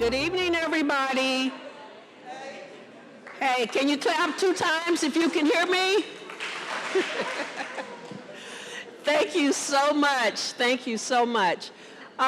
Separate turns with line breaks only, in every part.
Good evening, everybody. Hey, can you clap 2 times if you can hear me? Thank you so much. Thank you so much.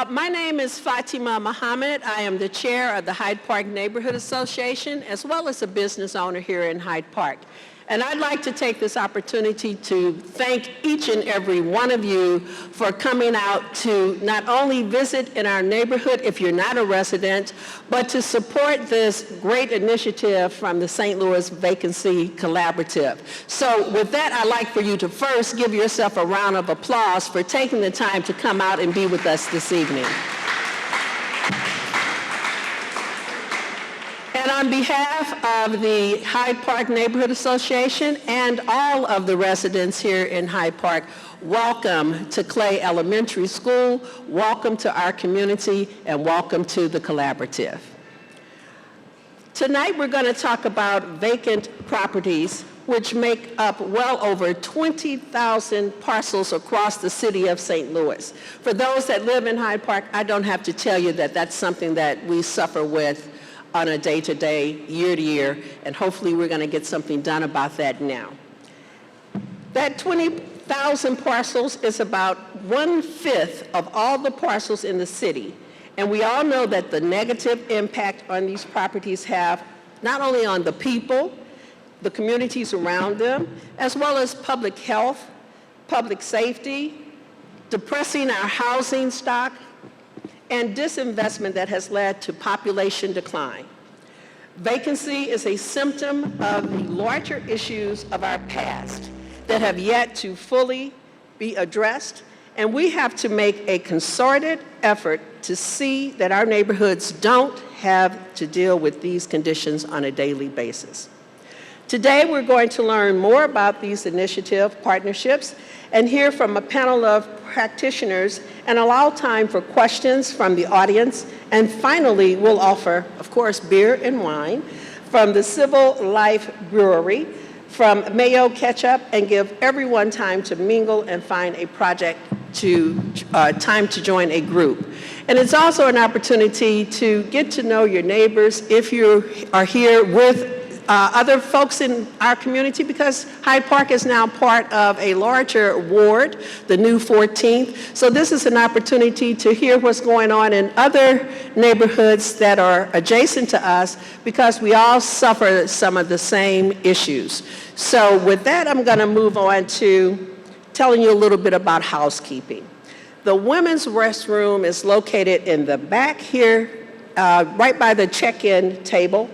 My name is Fatima Muhammad. I am the chair of the Hyde Park Neighborhood Association, as well as a business owner here in Hyde Park. And I'd like to take this opportunity to thank each and every one of you for coming out to not only visit in our neighborhood if you're not a resident, but to support this great initiative from the St. Louis Vacancy Collaborative. So with that, I'd like for you to first give yourself a round of applause for taking the time to come out and be with us this evening. And on behalf of the Hyde Park Neighborhood Association and all of the residents here in Hyde Park, welcome to Clay Elementary School, welcome to our community, and welcome to the collaborative. Tonight we're going to talk about vacant properties, which make up well over 20,000 parcels across the city of St. Louis. For those that live in Hyde Park, I don't have to tell you that that's something that we suffer with on a day-to-day, year-to-year, and hopefully we're going to get something done about that now. That 20,000 parcels is about 1/5 of all the parcels in the city, and we all know that the negative impact on these properties have not only on the people, the communities around them, as well as public health, public safety, depressing our housing stock, and disinvestment that has led to population decline. Vacancy is a symptom of the larger issues of our past that have yet to fully be addressed, and we have to make a concerted effort to see that our neighborhoods don't have to deal with these conditions on a daily basis. Today, we're going to learn more about these initiative partnerships and hear from a panel of practitioners and allow time for questions from the audience. And finally, we'll offer, of course, beer and wine from the Civil Life Brewery, from Mayo Ketchup, and give everyone time to mingle and find a project time to join a group. And it's also an opportunity to get to know your neighbors if you are here with other folks in our community, because Hyde Park is now part of a larger ward, the new 14th. So this is an opportunity to hear what's going on in other neighborhoods that are adjacent to us, because we all suffer some of the same issues. So with that, I'm going to move on to telling you a little bit about housekeeping. The women's restroom is located in the back here, right by the check-in table.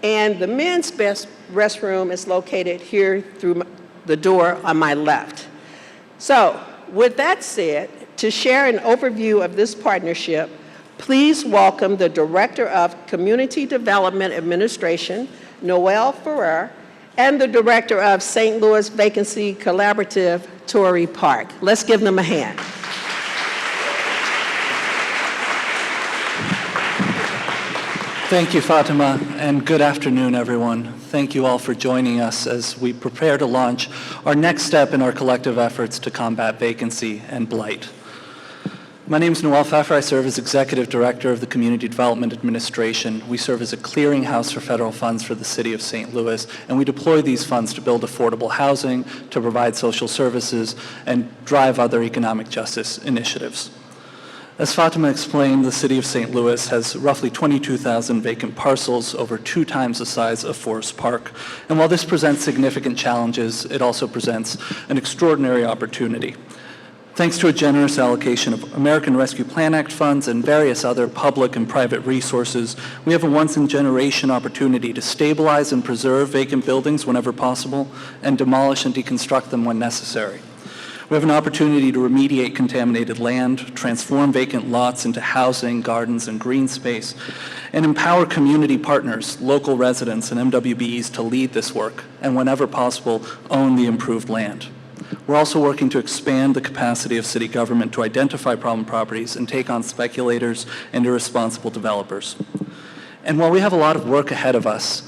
And the men's restroom is located here through the door on my left. So, with that said, to share an overview of this partnership, please welcome the Director of Community Development Administration, Noelle Ferrer, and the Director of St. Louis Vacancy Collaborative, Tori Park. Let's give them a hand.
Thank you, Fatima, and good afternoon, everyone. Thank you all for joining us as we prepare to launch our next step in our collective efforts to combat vacancy and blight. My name is Noelle Pfeffer. I serve as Executive Director of the Community Development Administration. We serve as a clearinghouse for federal funds for the City of St. Louis, and we deploy these funds to build affordable housing, to provide social services, and drive other economic justice initiatives. As Fatima explained, the City of St. Louis has roughly 22,000 vacant parcels, over 2 times the size of Forest Park. And while this presents significant challenges, it also presents an extraordinary opportunity. Thanks to a generous allocation of American Rescue Plan Act funds and various other public and private resources, we have a once-in-generation opportunity to stabilize and preserve vacant buildings whenever possible and demolish and deconstruct them when necessary. We have an opportunity to remediate contaminated land, transform vacant lots into housing, gardens, and green space, and empower community partners, local residents, and MWBEs to lead this work, and whenever possible, own the improved land. We're also working to expand the capacity of city government to identify problem properties and take on speculators and irresponsible developers. And while we have a lot of work ahead of us,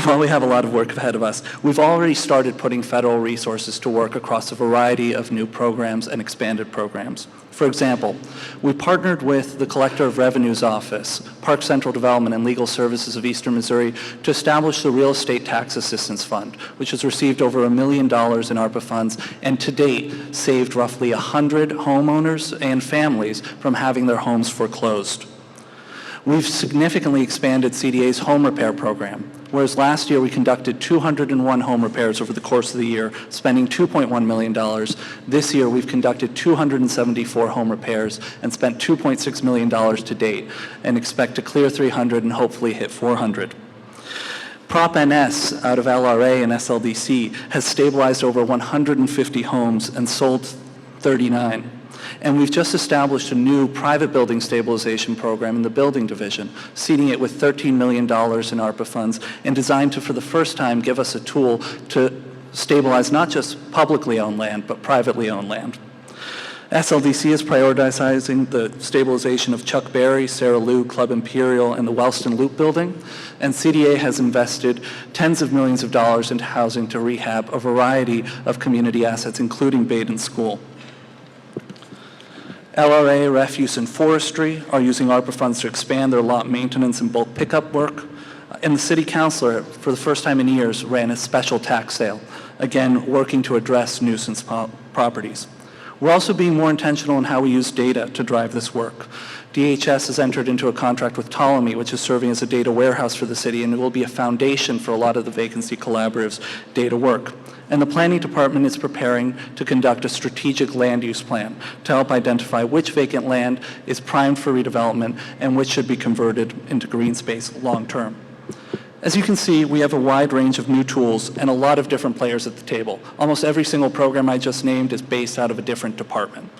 while we have a lot of work ahead of us, we've already started putting federal resources to work across a variety of new programs and expanded programs. For example, we partnered with the Collector of Revenue's Office, Park Central Development and Legal Services of Eastern Missouri to establish the Real Estate Tax Assistance Fund, which has received over $1 million in ARPA funds and to date saved roughly 100 homeowners and families from having their homes foreclosed. We've significantly expanded CDA's home repair program, whereas last year we conducted 201 home repairs over the course of the year, spending $2.1 million. This year we've conducted 274 home repairs and spent $2.6 million to date, and expect to clear 300 and hopefully hit 400. Prop NS out of LRA and SLDC has stabilized over 150 homes and sold 39. And we've just established a new private building stabilization program in the building division, seeding it with $13 million in ARPA funds and designed to, for the first time, give us a tool to stabilize not just publicly owned land, but privately owned land. SLDC is prioritizing the stabilization of Chuck Berry, Sarah Lou, Club Imperial, and the Wellston Loop building, and CDA has invested tens of millions of dollars into housing to rehab a variety of community assets, including Baden School. LRA, Refuse, and Forestry are using ARPA funds to expand their lot maintenance and bulk pickup work. And the City Councilor, for the first time in years, ran a special tax sale, again, working to address nuisance properties. We're also being more intentional in how we use data to drive this work. DHS has entered into a contract with Ptolemy, which is serving as a data warehouse for the city, and it will be a foundation for a lot of the Vacancy Collaborative's data work. And the Planning Department is preparing to conduct a strategic land use plan to help identify which vacant land is primed for redevelopment and which should be converted into green space long term. As you can see, we have a wide range of new tools and a lot of different players at the table. Almost every single program I just named is based out of a different department.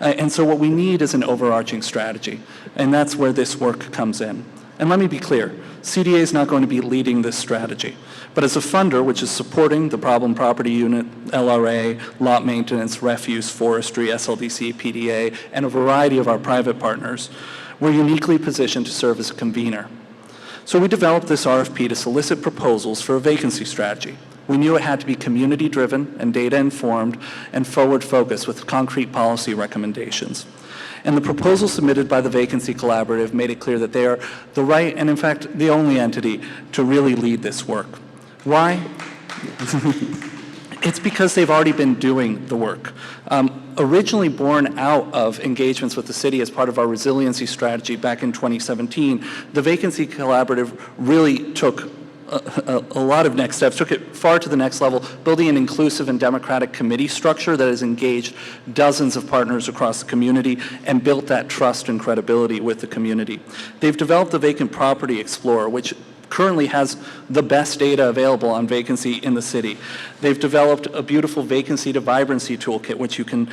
And so what we need is an overarching strategy, and that's where this work comes in. And let me be clear, CDA is not going to be leading this strategy. But as a funder, which is supporting the Problem Property Unit, LRA, Lot Maintenance, Refuse, Forestry, SLDC, PDA, and a variety of our private partners, we're uniquely positioned to serve as a convener. So we developed this RFP to solicit proposals for a vacancy strategy. We knew it had to be community-driven and data-informed and forward-focused with concrete policy recommendations. And the proposal submitted by the Vacancy Collaborative made it clear that they are the right and, in fact, the only entity to really lead this work. Why? It's because they've already been doing the work. Originally born out of engagements with the city as part of our resiliency strategy back in 2017, the Vacancy Collaborative really took a lot of next steps, took it far to the next level, building an inclusive and democratic committee structure that has engaged dozens of partners across the community and built that trust and credibility with the community. They've developed the Vacant Property Explorer, which currently has the best data available on vacancy in the city. They've developed a beautiful vacancy to vibrancy toolkit, which you can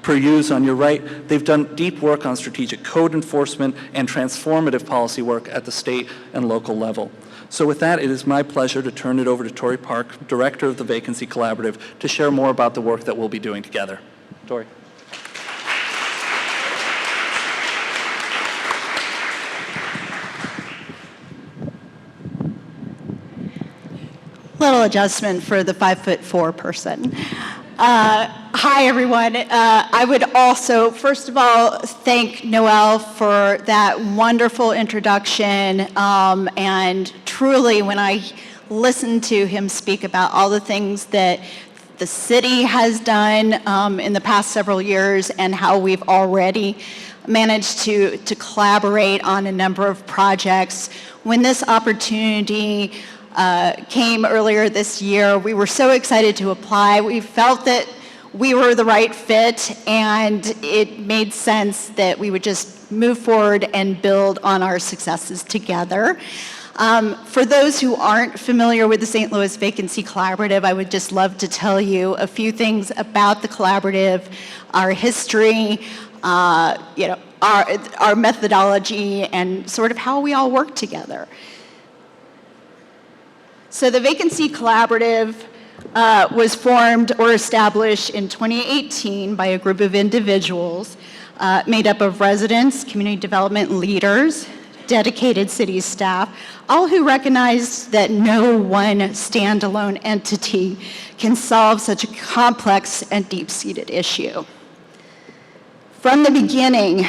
peruse on your right. They've done deep work on strategic code enforcement and transformative policy work at the state and local level. So with that, it is my pleasure to turn it over to Tori Park, Director of the Vacancy Collaborative, to share more about the work that we'll be doing together. Tori.
Little adjustment for the 5'4" person. Hi, everyone. I would also, first of all, thank Noel for that wonderful introduction. And truly, when I listened to him speak about all the things that the city has done in the past several years and how we've already managed to collaborate on a number of projects, when this opportunity came earlier this year, we were so excited to apply. We felt that we were the right fit, and it made sense that we would just move forward and build on our successes together. For those who aren't familiar with the St. Louis Vacancy Collaborative, I would just love to tell you a few things about the collaborative, our history, our methodology, and sort of how we all work together. So the Vacancy Collaborative was formed or established in 2018 by a group of individuals made up of residents, community development leaders, dedicated city staff, all who recognize that no one standalone entity can solve such a complex and deep-seated issue. From the beginning,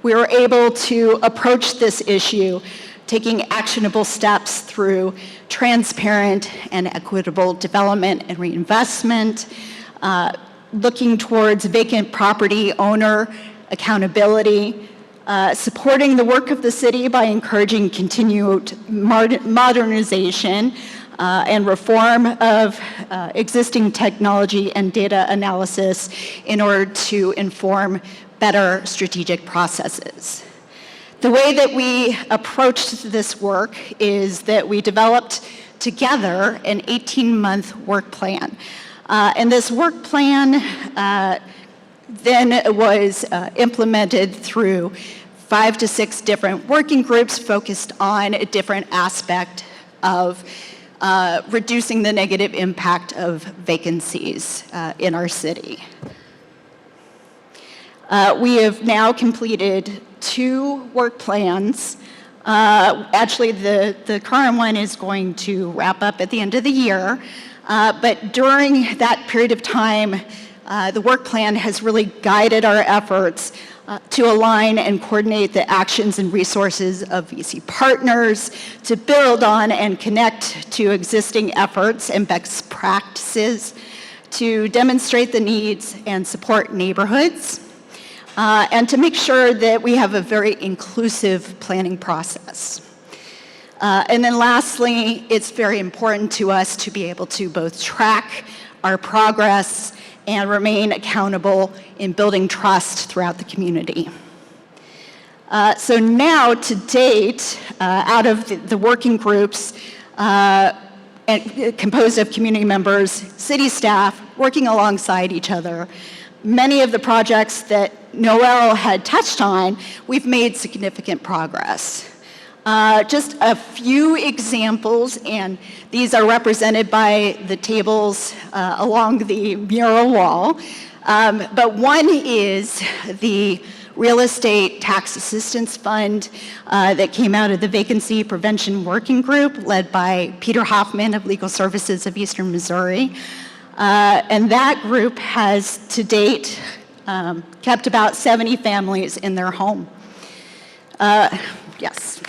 we were able to approach this issue taking actionable steps through transparent and equitable development and reinvestment, looking towards vacant property owner accountability, supporting the work of the city by encouraging continued modernization and reform of existing technology and data analysis in order to inform better strategic processes. The way that we approached this work is that we developed together an 18-month work plan. And this work plan then was implemented through 5 to 6 different working groups focused on a different aspect of reducing the negative impact of vacancies in our city. We have now completed 2 work plans. Actually, the current one is going to wrap up at the end of the year. But during that period of time, the work plan has really guided our efforts to align and coordinate the actions and resources of VC partners, to build on and connect to existing efforts and best practices, to demonstrate the needs and support neighborhoods, and to make sure that we have a very inclusive planning process. And then lastly, it's very important to us to be able to both track our progress and remain accountable in building trust throughout the community. So now, to date, out of the working groups composed of community members, city staff, working alongside each other, many of the projects that Noel had touched on, we've made significant progress. Just a few examples, and these are represented by the tables along the mural wall. But one is the Real Estate Tax Assistance Fund that came out of the Vacancy Prevention Working Group led by Peter Hoffman of Legal Services of Eastern Missouri. And that group has to date kept about 70 families in their home. Yes.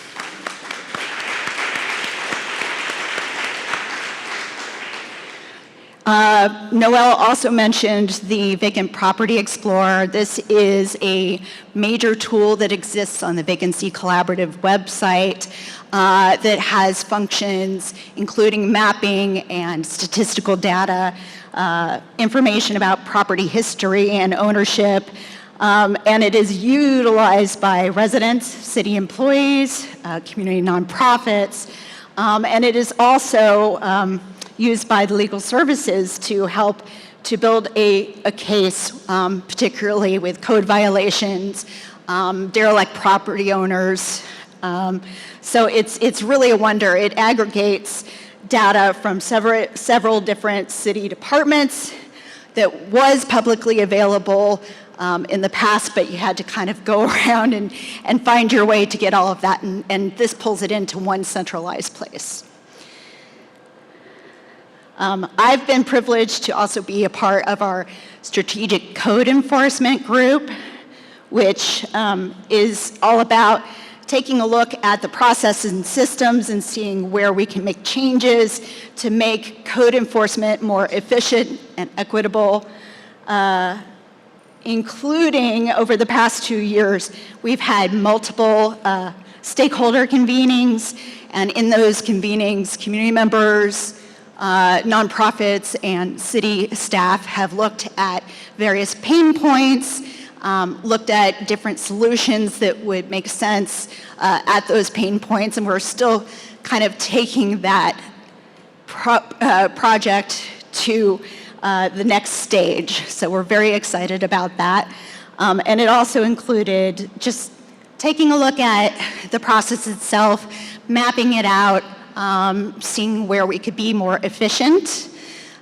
Noel also mentioned the Vacant Property Explorer. This is a major tool that exists on the Vacancy Collaborative website that has functions including mapping and statistical data, information about property history and ownership, and it is utilized by residents, city employees, community nonprofits, and it is also used by the legal services to help to build a case, particularly with code violations, derelict property owners. So it's really a wonder. It aggregates data from several different city departments that was publicly available in the past, but you had to kind of go around and find your way to get all of that, and this pulls it into one centralized place. I've been privileged to also be a part of our strategic code enforcement group, which is all about taking a look at the processes and systems and seeing where we can make changes to make code enforcement more efficient and equitable, including over the past 2 years, we've had multiple stakeholder convenings, and in those convenings, community members, nonprofits and city staff have looked at various pain points, looked at different solutions that would make sense at those pain points, and we're still kind of taking that project to the next stage. So we're very excited about that. And it also included just taking a look at the process itself, mapping it out, seeing where we could be more efficient.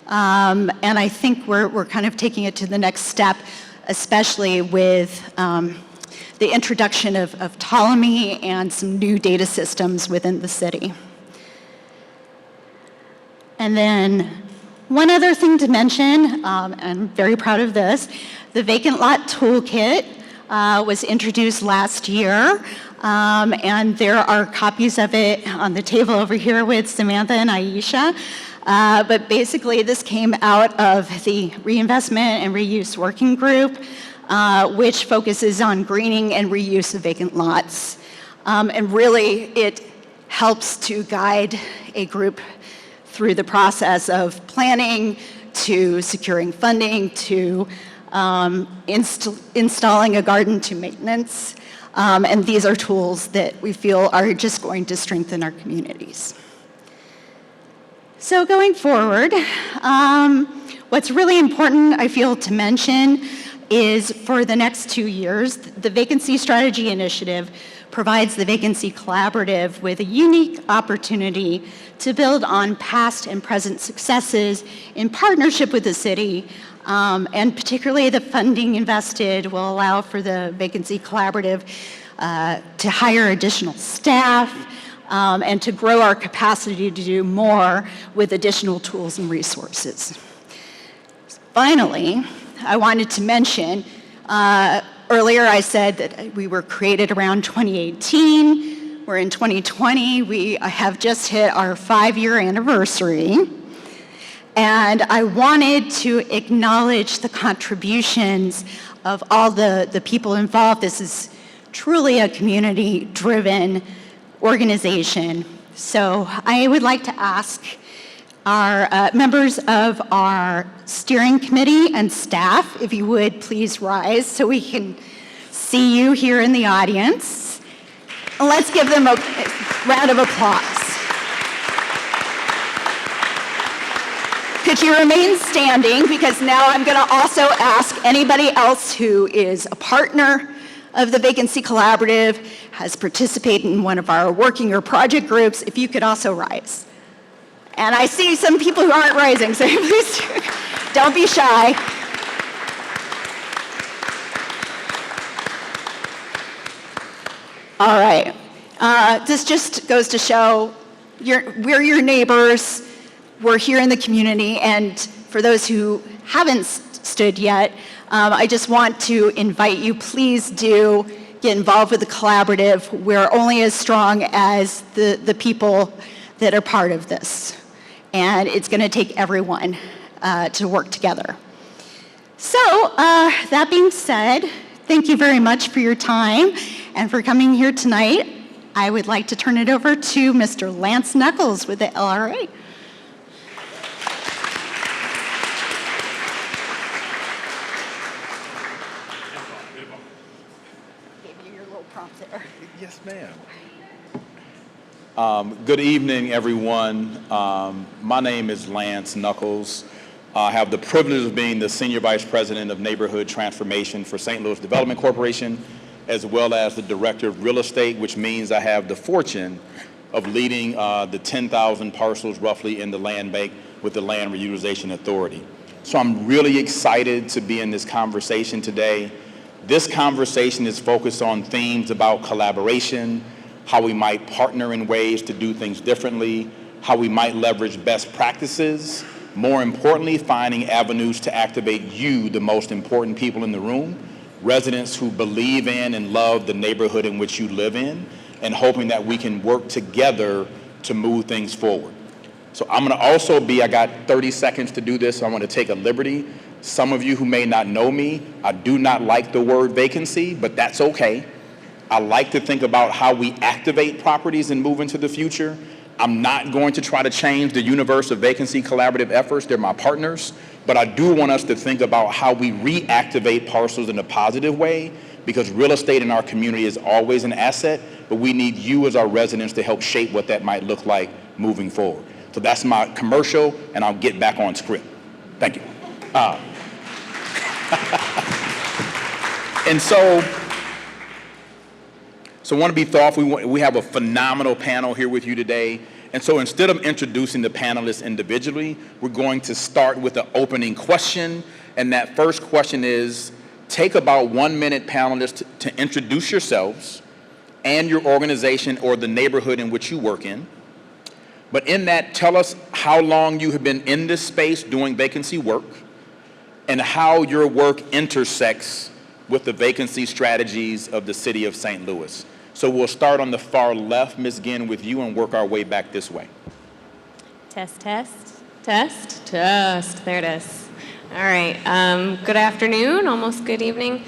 And I think we're kind of taking it to the next step, especially with the introduction of Ptolemy and some new data systems within the city. And then one other thing to mention, I'm very proud of this, the Vacant Lot Toolkit was introduced last year, and there are copies of it on the table over here with Samantha and Aisha. But basically, this came out of the Reinvestment and Reuse Working Group, which focuses on greening and reuse of vacant lots. And really, it helps to guide a group through the process of planning, to securing funding, to installing a garden, to maintenance. And these are tools that we feel are just going to strengthen our communities. So going forward, what's really important, I feel, to mention is for the next 2 years, the Vacancy Strategy Initiative provides the Vacancy Collaborative with a unique opportunity to build on past and present successes in partnership with the city, and particularly the funding invested will allow for the Vacancy Collaborative to hire additional staff, and to grow our capacity to do more with additional tools and resources. Finally, I wanted to mention, earlier I said that we were created around 2018. We're in 2020. We have just hit our 5-year anniversary. And I wanted to acknowledge the contributions of all the people involved. This is truly a community-driven organization. So I would like to ask our members of our steering committee and staff, if you would please rise so we can see you here in the audience. And let's give them a round of applause. Could you remain standing, because now I'm going to also ask anybody else who is a partner of the Vacancy Collaborative, has participated in one of our working or project groups, if you could also rise. And I see some people who aren't rising, so please don't be shy. All right. This just goes to show we're your neighbors. We're here in the community, and for those who haven't stood yet, I just want to invite you, please do get involved with the collaborative. We're only as strong as the people that are part of this. And it's going to take everyone to work together. So that being said, thank you very much for your time and for coming here tonight. I would like to turn it over to Mr. Lance Knuckles with the LRA.
Yes, ma'am. Good evening, everyone. My name is Lance Knuckles. I have the privilege of being the Senior Vice President of Neighborhood Transformation for St. Louis Development Corporation, as well as the Director of Real Estate, which means I have the fortune of leading the 10,000 parcels roughly in the land bank with the Land Reutilization Authority. So I'm really excited to be in this conversation today. This conversation is focused on themes about collaboration, how we might partner in ways to do things differently, how we might leverage best practices, more importantly, finding avenues to activate you, the most important people in the room, residents who believe in and love the neighborhood in which you live in, and hoping that we can work together to move things forward. So I'm going to also I got 30 seconds to do this, so I want to take a liberty. Some of you who may not know me, I do not like the word vacancy, but that's okay. I like to think about how we activate properties and move into the future. I'm not going to try to change the universe of vacancy collaborative efforts. They're my partners. But I do want us to think about how we reactivate parcels in a positive way, because real estate in our community is always an asset, but we need you as our residents to help shape what that might look like moving forward. So that's my commercial, and I'll get back on script. Thank you. And so I want to be thoughtful. We have a phenomenal panel here with you today. And so instead of introducing the panelists individually, we're going to start with an opening question. And that first question is, take about 1 minute, panelists, to introduce yourselves and your organization or the neighborhood in which you work in. But in that, tell us how long you have been in this space doing vacancy work and how your work intersects with the vacancy strategies of the city of St. Louis. So we'll start on the far left, Ms. Ginn, with you and work our way back this way.
Test, test, test, test. There it is. All right. Good afternoon, almost good evening.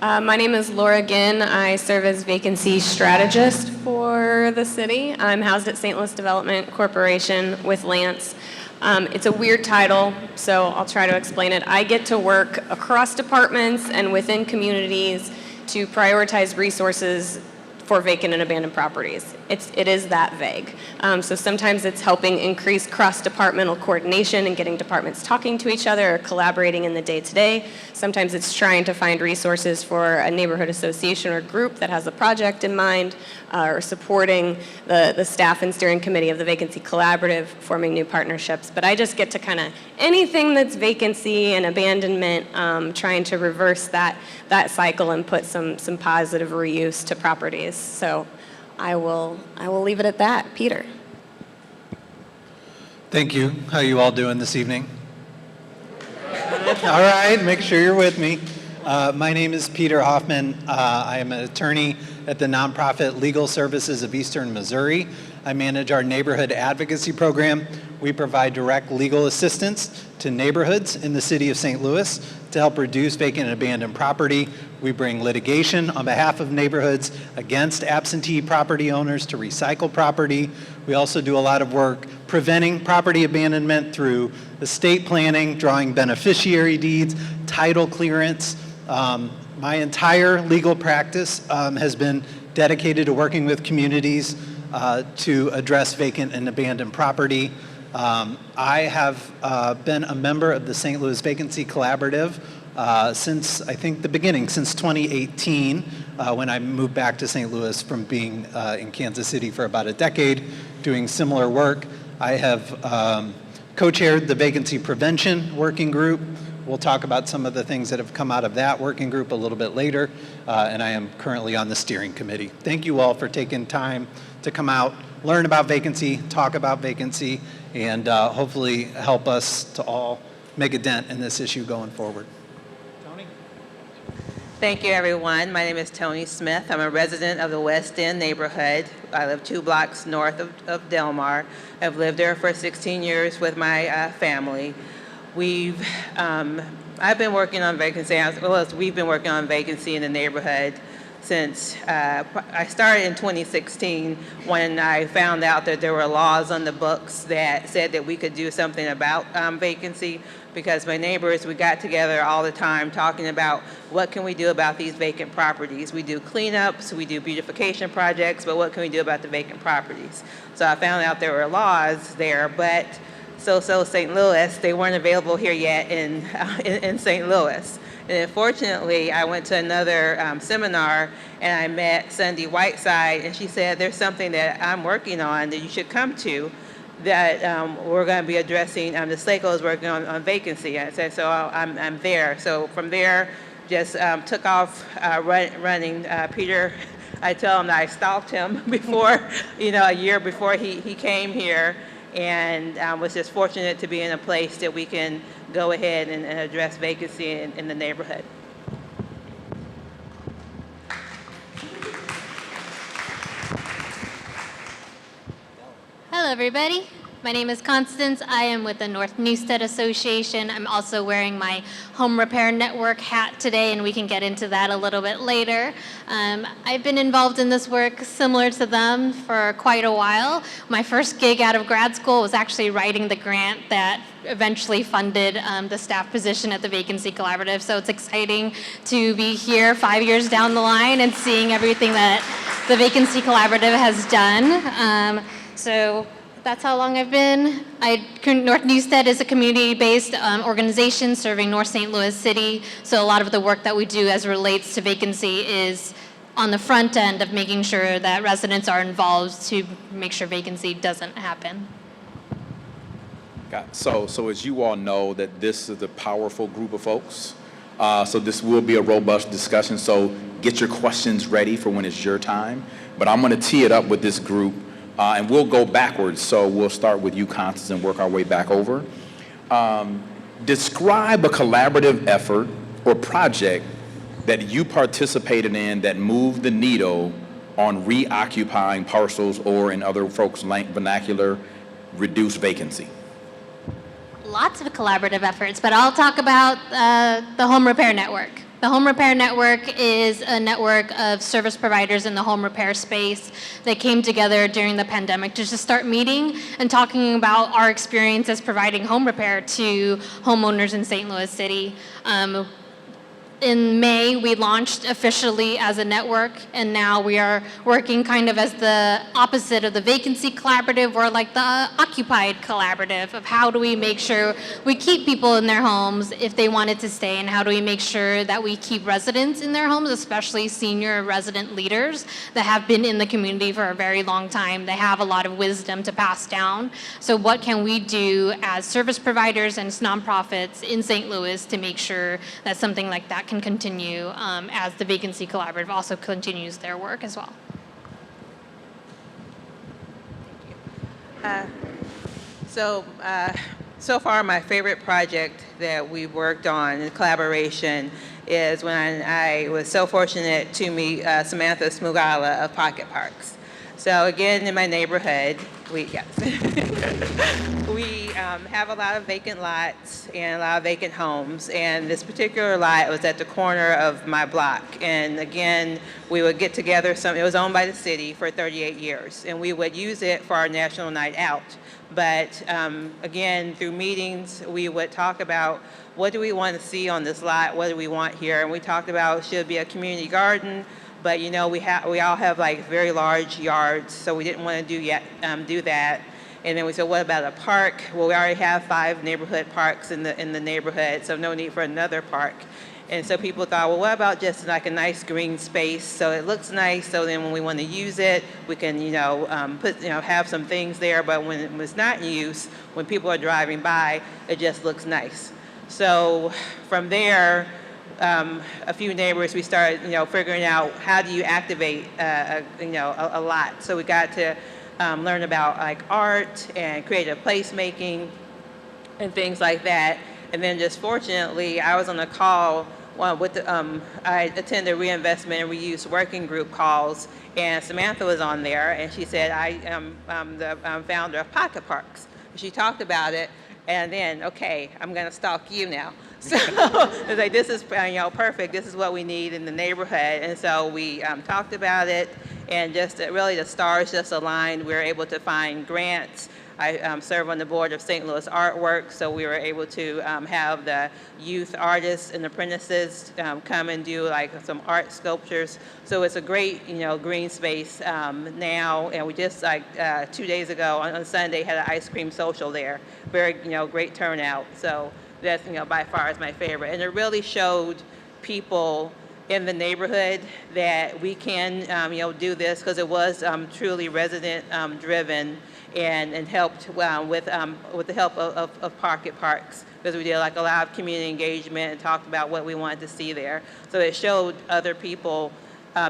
My name is Laura Ginn. I serve as vacancy strategist for the city. I'm housed at St. Louis Development Corporation with Lance. It's a weird title, so I'll try to explain it. I get to work across departments and within communities to prioritize resources for vacant and abandoned properties. It is that vague. So sometimes it's helping increase cross-departmental coordination and getting departments talking to each other or collaborating in the day-to-day. Sometimes it's trying to find resources for a neighborhood association or group that has a project in mind, or supporting the staff and steering committee of the Vacancy Collaborative, forming new partnerships. But I just get to kind of anything that's vacancy and abandonment, trying to reverse that cycle and put some positive reuse to properties. So I will leave it at that. Peter.
Thank you. How are you all doing this evening? All right, make sure you're with me. My name is Peter Hoffman. I am an attorney at the nonprofit Legal Services of Eastern Missouri. I manage our neighborhood advocacy program. We provide direct legal assistance to neighborhoods in the city of St. Louis to help reduce vacant and abandoned property. We bring litigation on behalf of neighborhoods against absentee property owners to recycle property. We also do a lot of work preventing property abandonment through estate planning, drawing beneficiary deeds, title clearance. My entire legal practice has been dedicated to working with communities to address vacant and abandoned property. I have been a member of the St. Louis Vacancy Collaborative since, I think, the beginning, since 2018, when I moved back to St. Louis from being in Kansas City for about a decade, doing similar work. I have co-chaired the Vacancy Prevention Working Group. We'll talk about some of the things that have come out of that working group a little bit later, and I am currently on the steering committee. Thank you all for taking time to come out, learn about vacancy, talk about vacancy, and hopefully help us to all make a dent in this issue going forward. Tony?
Thank you, everyone. My name is Tony Smith. I'm a resident of the West End neighborhood. I live 2 blocks north of Del Mar. I've lived there for 16 years with my family. I've been working on vacancy, we've been working on vacancy in the neighborhood since I started in 2016 when I found out that there were laws on the books that said that we could do something about vacancy, because my neighbors, we got together all the time talking about what can we do about these vacant properties. We do cleanups, we do beautification projects, but what can we do about the vacant properties? So I found out there were laws there, but so St. Louis, they weren't available here yet in St. Louis. And unfortunately, I went to another seminar and I met Cindy Whiteside, and she said, there's something that I'm working on that you should come to that we're going to be addressing. The SLACO is working on vacancy. I said, so I'm there. So from there, just took off running. Peter, I tell him that I stalked him before, a year before he came here, and was just fortunate to be in a place that we can go ahead and address vacancy in the neighborhood.
Hello, everybody. My name is Constance. I am with the North Newstead Association. I'm also wearing my Home Repair Network hat today, and we can get into that a little bit later. I've been involved in this work similar to them for quite a while. My first gig out of grad school was actually writing the grant that eventually funded the staff position at the Vacancy Collaborative. So it's exciting to be here 5 years down the line and seeing everything that the Vacancy Collaborative has done. So that's how long I've been. North Newstead is a community-based organization serving North St. Louis City. So a lot of the work that we do as it relates to vacancy is on the front end of making sure that residents are involved to make sure vacancy doesn't happen.
So as you all know, that this is a powerful group of folks. So this will be a robust discussion, so get your questions ready for when it's your time. But I'm going to tee it up with this group, and we'll go backwards. So we'll start with you, Constance, and work our way back over. Describe a collaborative effort or project that you participated in that moved the needle on reoccupying parcels, or in other folks' vernacular, reduce vacancy.
Lots of collaborative efforts, but I'll talk about the Home Repair Network. The Home Repair Network is a network of service providers in the home repair space that came together during the pandemic to just start meeting and talking about our experience as providing home repair to homeowners in St. Louis City. In May, we launched officially as a network, and now we are working kind of as the opposite of the Vacancy Collaborative, or like the Occupied Collaborative, of how do we make sure we keep people in their homes if they wanted to stay, and how do we make sure that we keep residents in their homes, especially senior resident leaders that have been in the community for a very long time. They have a lot of wisdom to pass down. So what can we do as service providers and nonprofits in St. Louis to make sure that something like that can continue as the Vacancy Collaborative also continues their work as well.
So far, my favorite project that we worked on in collaboration is when I was so fortunate to meet Samantha Smugala of Pocket Parks. So again, in my neighborhood, we have a lot of vacant lots and a lot of vacant homes. And this particular lot was at the corner of my block. And again, we would get together, it was owned by the city for 38 years. And we would use it for our National Night Out. But again, through meetings, we would talk about what do we want to see on this lot? What do we want here? And we talked about should be a community garden. But you know, we all have like very large yards, so we didn't want to do that. And then we said, what about a park? Well, we already have 5 neighborhood parks in the neighborhood, so no need for another park. And so people thought, well, what about just like a nice green space so it looks nice? So then when we want to use it, we can have some things there. But when it's not in use, when people are driving by, it just looks nice. So from there, a few neighbors, we started, figuring out how do you activate, a lot. So we got to learn about like art and creative placemaking and things like that. And then just fortunately, I was on a call with I attended reinvestment and reuse working group calls, and Samantha was on there, and she said, I am the founder of Pocket Parks. She talked about it, and then, okay, I'm going to stalk you now. So it's like, this is perfect. This is what we need in the neighborhood. And so we talked about it, and just really the stars just aligned. We were able to find grants. I serve on the board of St. Louis Artwork, so we were able to have the youth artists and apprentices come and do like some art sculptures. So it's a great, green space now. And we just 2 days ago on Sunday had an ice cream social there. Very, great turnout. So that's, by far is my favorite. And it really showed people in the neighborhood that we can, do this, because it was truly resident driven. And helped with the help of Pocket Parks, because we did like a lot of community engagement and talked about what we wanted to see there. So it showed other people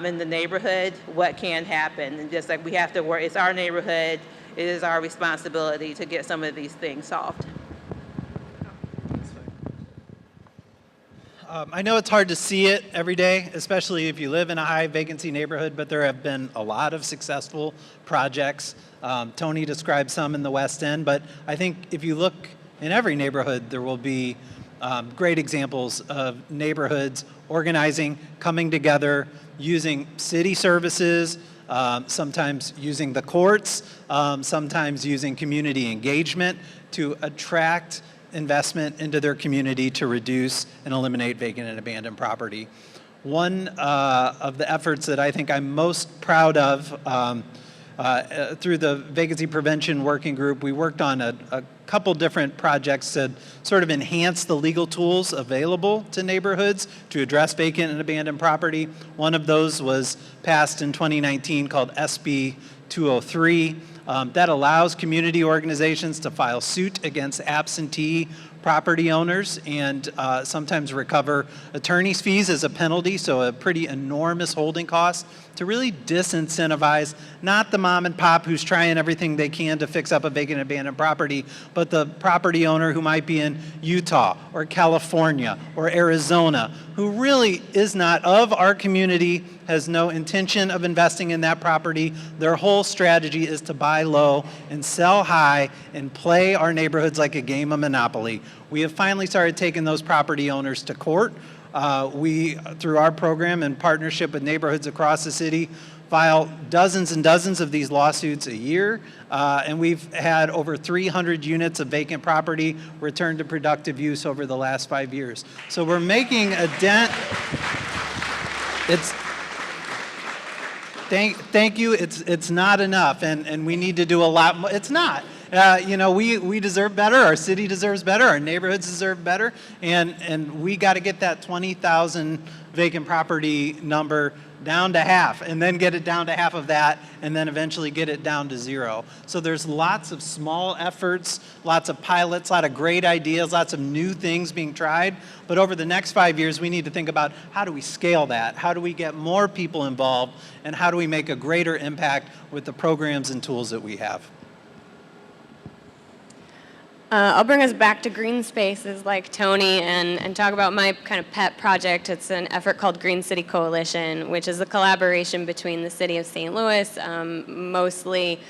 in the neighborhood what can happen, and just like we have to work. It's our neighborhood. It is our responsibility to get some of these things solved.
I know it's hard to see it every day, especially if you live in a high vacancy neighborhood, but there have been a lot of successful projects. Tony described some in the West End, but I think if you look in every neighborhood, there will be great examples of neighborhoods organizing, coming together, using city services, sometimes using the courts, sometimes using community engagement to attract investment into their community to reduce and eliminate vacant and abandoned property. One of the efforts that I think I'm most proud of through the Vacancy Prevention Working Group, we worked on a couple different projects to sort of enhance the legal tools available to neighborhoods to address vacant and abandoned property. One of those was passed in 2019 called SB 203. That allows community organizations to file suit against absentee property owners and sometimes recover attorney's fees as a penalty, so a pretty enormous holding cost, to really disincentivize not the mom and pop who's trying everything they can to fix up a vacant abandoned property, but the property owner who might be in Utah or California or Arizona, who really is not of our community, has no intention of investing in that property. Their whole strategy is to buy low and sell high and play our neighborhoods like a game of Monopoly. We have finally started taking those property owners to court. We, through our program in partnership with neighborhoods across the city, file dozens and dozens of these lawsuits a year, and we've had over 300 units of vacant property returned to productive use over the last 5 years. So we're making a dent. Thank you. It's not enough, and we need to do a lot more. It's not. We deserve better. Our city deserves better. Our neighborhoods deserve better, and we got to get that 20,000 vacant property number down to half, and then get it down to half of that, and then eventually get it down to zero. So there's lots of small efforts, lots of pilots, a lot of great ideas, lots of new things being tried. But over the next 5 years, we need to think about how do we scale that? How do we get more people involved? And how do we make a greater impact with the programs and tools that we have?
I'll bring us back to green spaces like Tony and talk about my kind of pet project. It's an effort called Green City Coalition, which is a collaboration between the city of St. Louis, mostly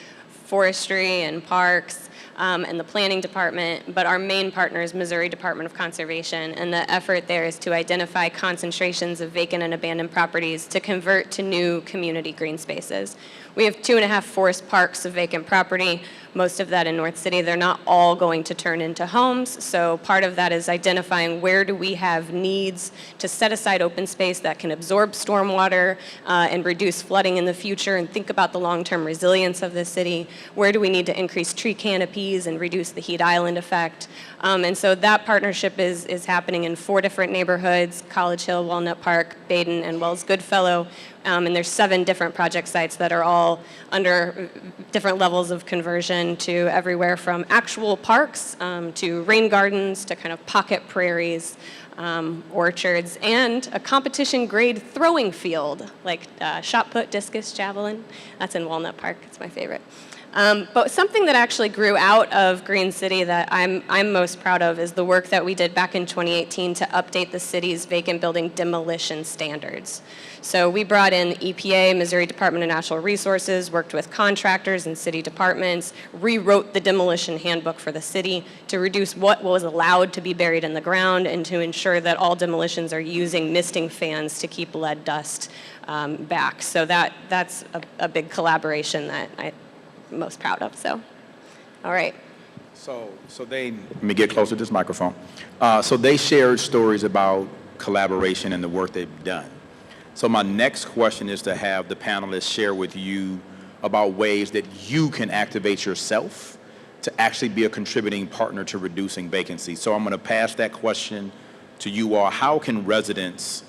forestry and parks, and the planning department, but our main partner is Missouri Department of Conservation, and the effort there is to identify concentrations of vacant and abandoned properties to convert to new community green spaces. We have 2.5 forest parks of vacant property, most of that in North City. They're not all going to turn into homes, so part of that is identifying where do we have needs to set aside open space that can absorb stormwater and reduce flooding in the future, and think about the long-term resilience of the city. Where do we need to increase tree canopies and reduce the heat island effect? And so that partnership is happening in 4 different neighborhoods: College Hill, Walnut Park, Baden, and Wells Goodfellow. And there's 7 different project sites that are all under different levels of conversion, to everywhere from actual parks to rain gardens to kind of pocket prairies, orchards, and a competition grade throwing field like shot put, discus, javelin. That's in Walnut Park. It's my favorite. But something that actually grew out of Green City that I'm most proud of is the work that we did back in 2018 to update the city's vacant building demolition standards. So we brought in EPA, Missouri Department of Natural Resources, worked with contractors and city departments, rewrote the demolition handbook for the city to reduce what was allowed to be buried in the ground, and to ensure that all demolitions are using misting fans to keep lead dust back. So that's a big collaboration that I'm most proud of. So, all right.
So they, let me get closer to this microphone. So they shared stories about collaboration and the work they've done. So my next question is to have the panelists share with you about ways that you can activate yourself to actually be a contributing partner to reducing vacancy. So I'm going to pass that question to you all. How can residents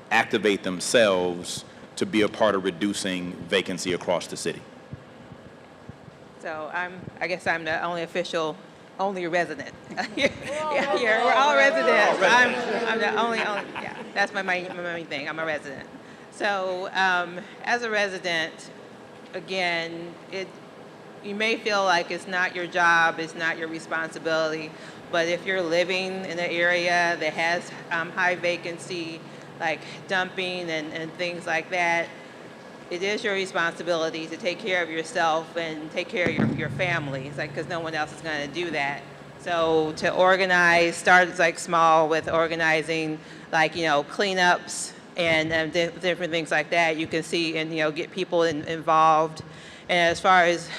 activate themselves to be a part of reducing vacancy across the city?
So I guess I'm the only resident. Yeah, we're all residents. I'm the only, yeah, that's my main thing. I'm a resident. So as a resident, again, you may feel like it's not your job, it's not your responsibility, but if you're living in an area that has high vacancy, like dumping and things like that, it is your responsibility to take care of yourself and take care of your family. It's like, because no one else is going to do that. So to organize, start like small with organizing, like, cleanups and different things like that. You can see and, get people involved. And as far as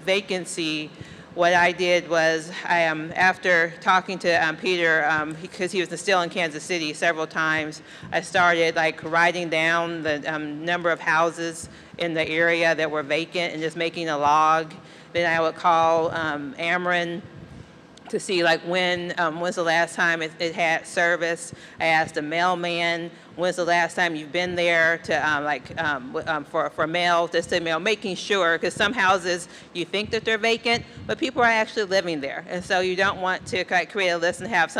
vacancy, what I did was, after talking to Peter, because he was still in Kansas City several times, I started like writing down the number of houses in the area that were vacant and just making a log. Then I would call Ameren to see like when's the last time it had service. I asked the mailman, when's the last time you've been there to for mail, just to making sure, because some houses you think that they're vacant, but people are actually living there, and so you don't want to create a list and have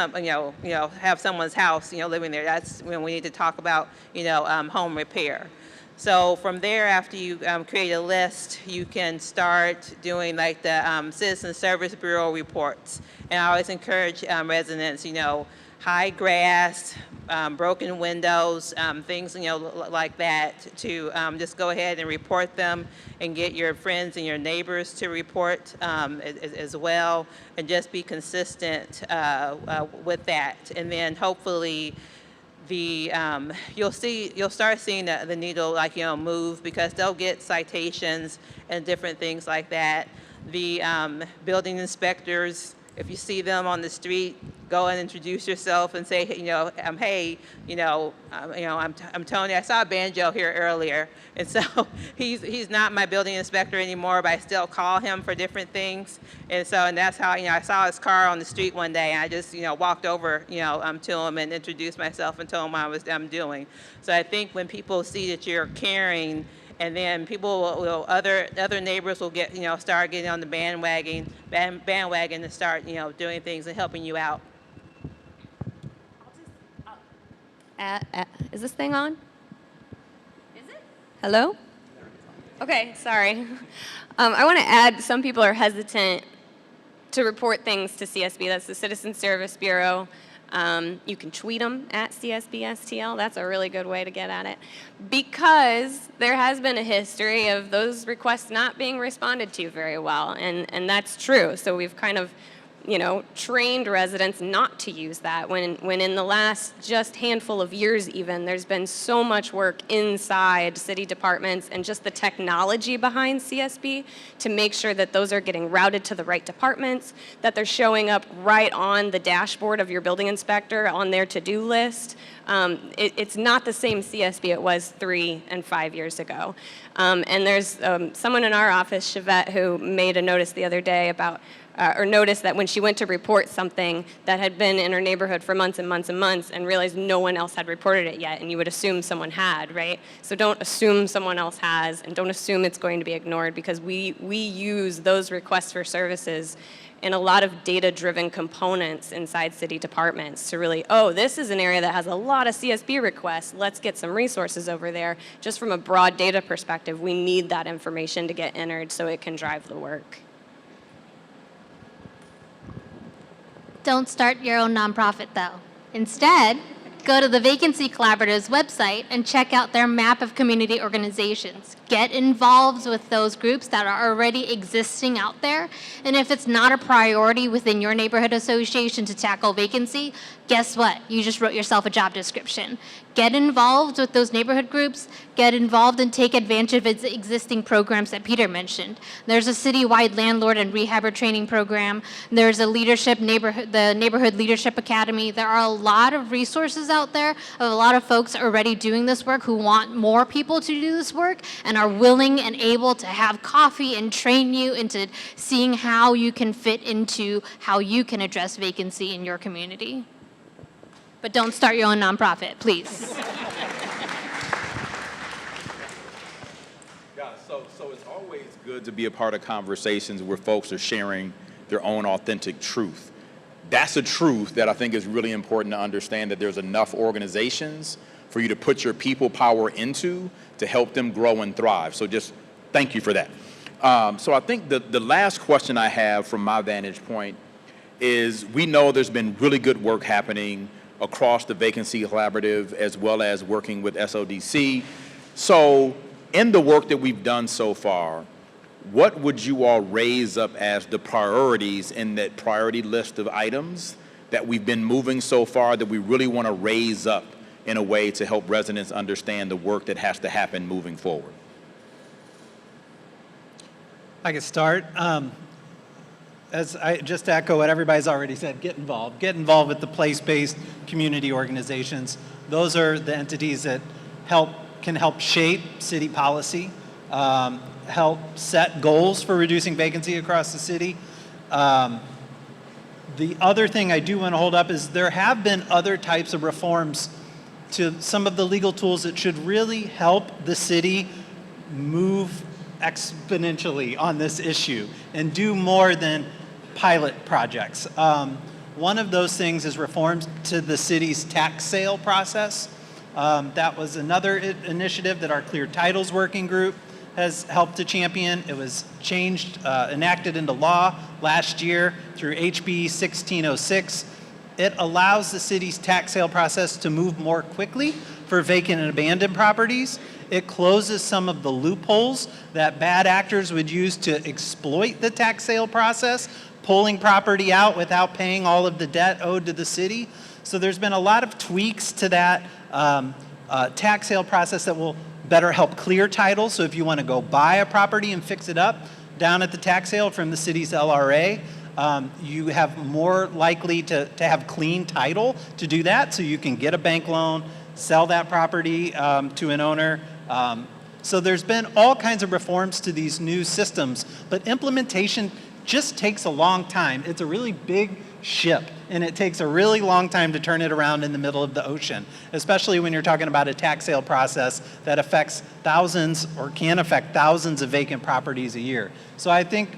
have someone's house living there. That's when we need to talk about home repair. So from there, after you create a list, you can start doing like the Citizen Service Bureau reports. And I always encourage residents, high grass, broken windows, things like that, to just go ahead and report them, and get your friends and your neighbors to report as well, and just be consistent with that. And then hopefully you'll start seeing the needle move, because they'll get citations and different things like that. The building inspectors, if you see them on the street, go and introduce yourself and say, hey, I'm Tony. I saw a banjo here earlier, and so he's not my building inspector anymore, but I still call him for different things. And that's how I saw his car on the street one day, and I just walked over to him and introduced myself and told him what I'm doing. So I think when people see that you're caring, and then people other neighbors will start getting on the bandwagon and start doing things and helping you out.
Is this thing on? Is it? Hello? Okay, sorry. I want to add, some people are hesitant to report things to CSB. That's the Citizen Service Bureau. You can tweet them at CSBSTL. That's a really good way to get at it, because there has been a history of those requests not being responded to very well, and that's true. So we've kind of trained residents not to use that, when in the last just handful of years even, there's been so much work inside city departments and just the technology behind CSB to make sure that those are getting routed to the right departments, that they're showing up right on the dashboard of your building inspector on their to-do list. It's not the same CSB it was 3 and 5 years ago. And there's someone in our office, Chevette, who made a notice the other day about or noticed that when she went to report something that had been in her neighborhood for months and months and months, and realized no one else had reported it yet, and you would assume someone had, right? So don't assume someone else has, and don't assume it's going to be ignored, because we use those requests for services in a lot of data-driven components inside city departments to really, this is an area that has a lot of CSB requests. Let's get some resources over there. Just from a broad data perspective, we need that information to get entered so it can drive the work.
Don't start your own nonprofit, though. Instead, go to the Vacancy Collaborative's website and check out their map of community organizations. Get involved with those groups that are already existing out there. And if it's not a priority within your neighborhood association to tackle vacancy, guess what? You just wrote yourself a job description. Get involved with those neighborhood groups. Get involved and take advantage of its existing programs that Peter mentioned. There's a citywide landlord and rehabber training program. There's a the Neighborhood Leadership Academy. There are a lot of resources out there of a lot of folks already doing this work who want more people to do this work and are willing and able to have coffee and train you into seeing how you can fit into how you can address vacancy in your community. But don't start your own nonprofit, please.
Yeah, so it's always good to be a part of conversations where folks are sharing their own authentic truth. That's a truth that I think is really important to understand, that there's enough organizations for you to put your people power into to help them grow and thrive. So just thank you for that. So I think the last question I have from my vantage point is, we know there's been really good work happening across the Vacancy Collaborative, as well as working with SODC. So in the work that we've done so far, what would you all raise up as the priorities in that priority list of items that we've been moving so far that we really want to raise up in a way to help residents understand the work that has to happen moving forward?
I can start. As I just echo what everybody's already said, get involved. Get involved with the place-based community organizations. Those are the entities that can help shape city policy, help set goals for reducing vacancy across the city. The other thing I do want to hold up is there have been other types of reforms to some of the legal tools that should really help the city move exponentially on this issue and do more than pilot projects. One of those things is reforms to the city's tax sale process. That was another initiative that our Clear Titles Working Group has helped to champion. It was changed, enacted into law last year through HB 1606. It allows the city's tax sale process to move more quickly for vacant and abandoned properties. It closes some of the loopholes that bad actors would use to exploit the tax sale process, pulling property out without paying all of the debt owed to the city. So there's been a lot of tweaks to that tax sale process that will better help clear title. So if you want to go buy a property and fix it up down at the tax sale from the city's LRA, you have more likely to have clean title to do that. So you can get a bank loan, sell that property to an owner. So there's been all kinds of reforms to these new systems, but implementation just takes a long time. It's a really big ship, and it takes a really long time to turn it around in the middle of the ocean, especially when you're talking about a tax sale process that affects thousands or can affect thousands of vacant properties a year. So I think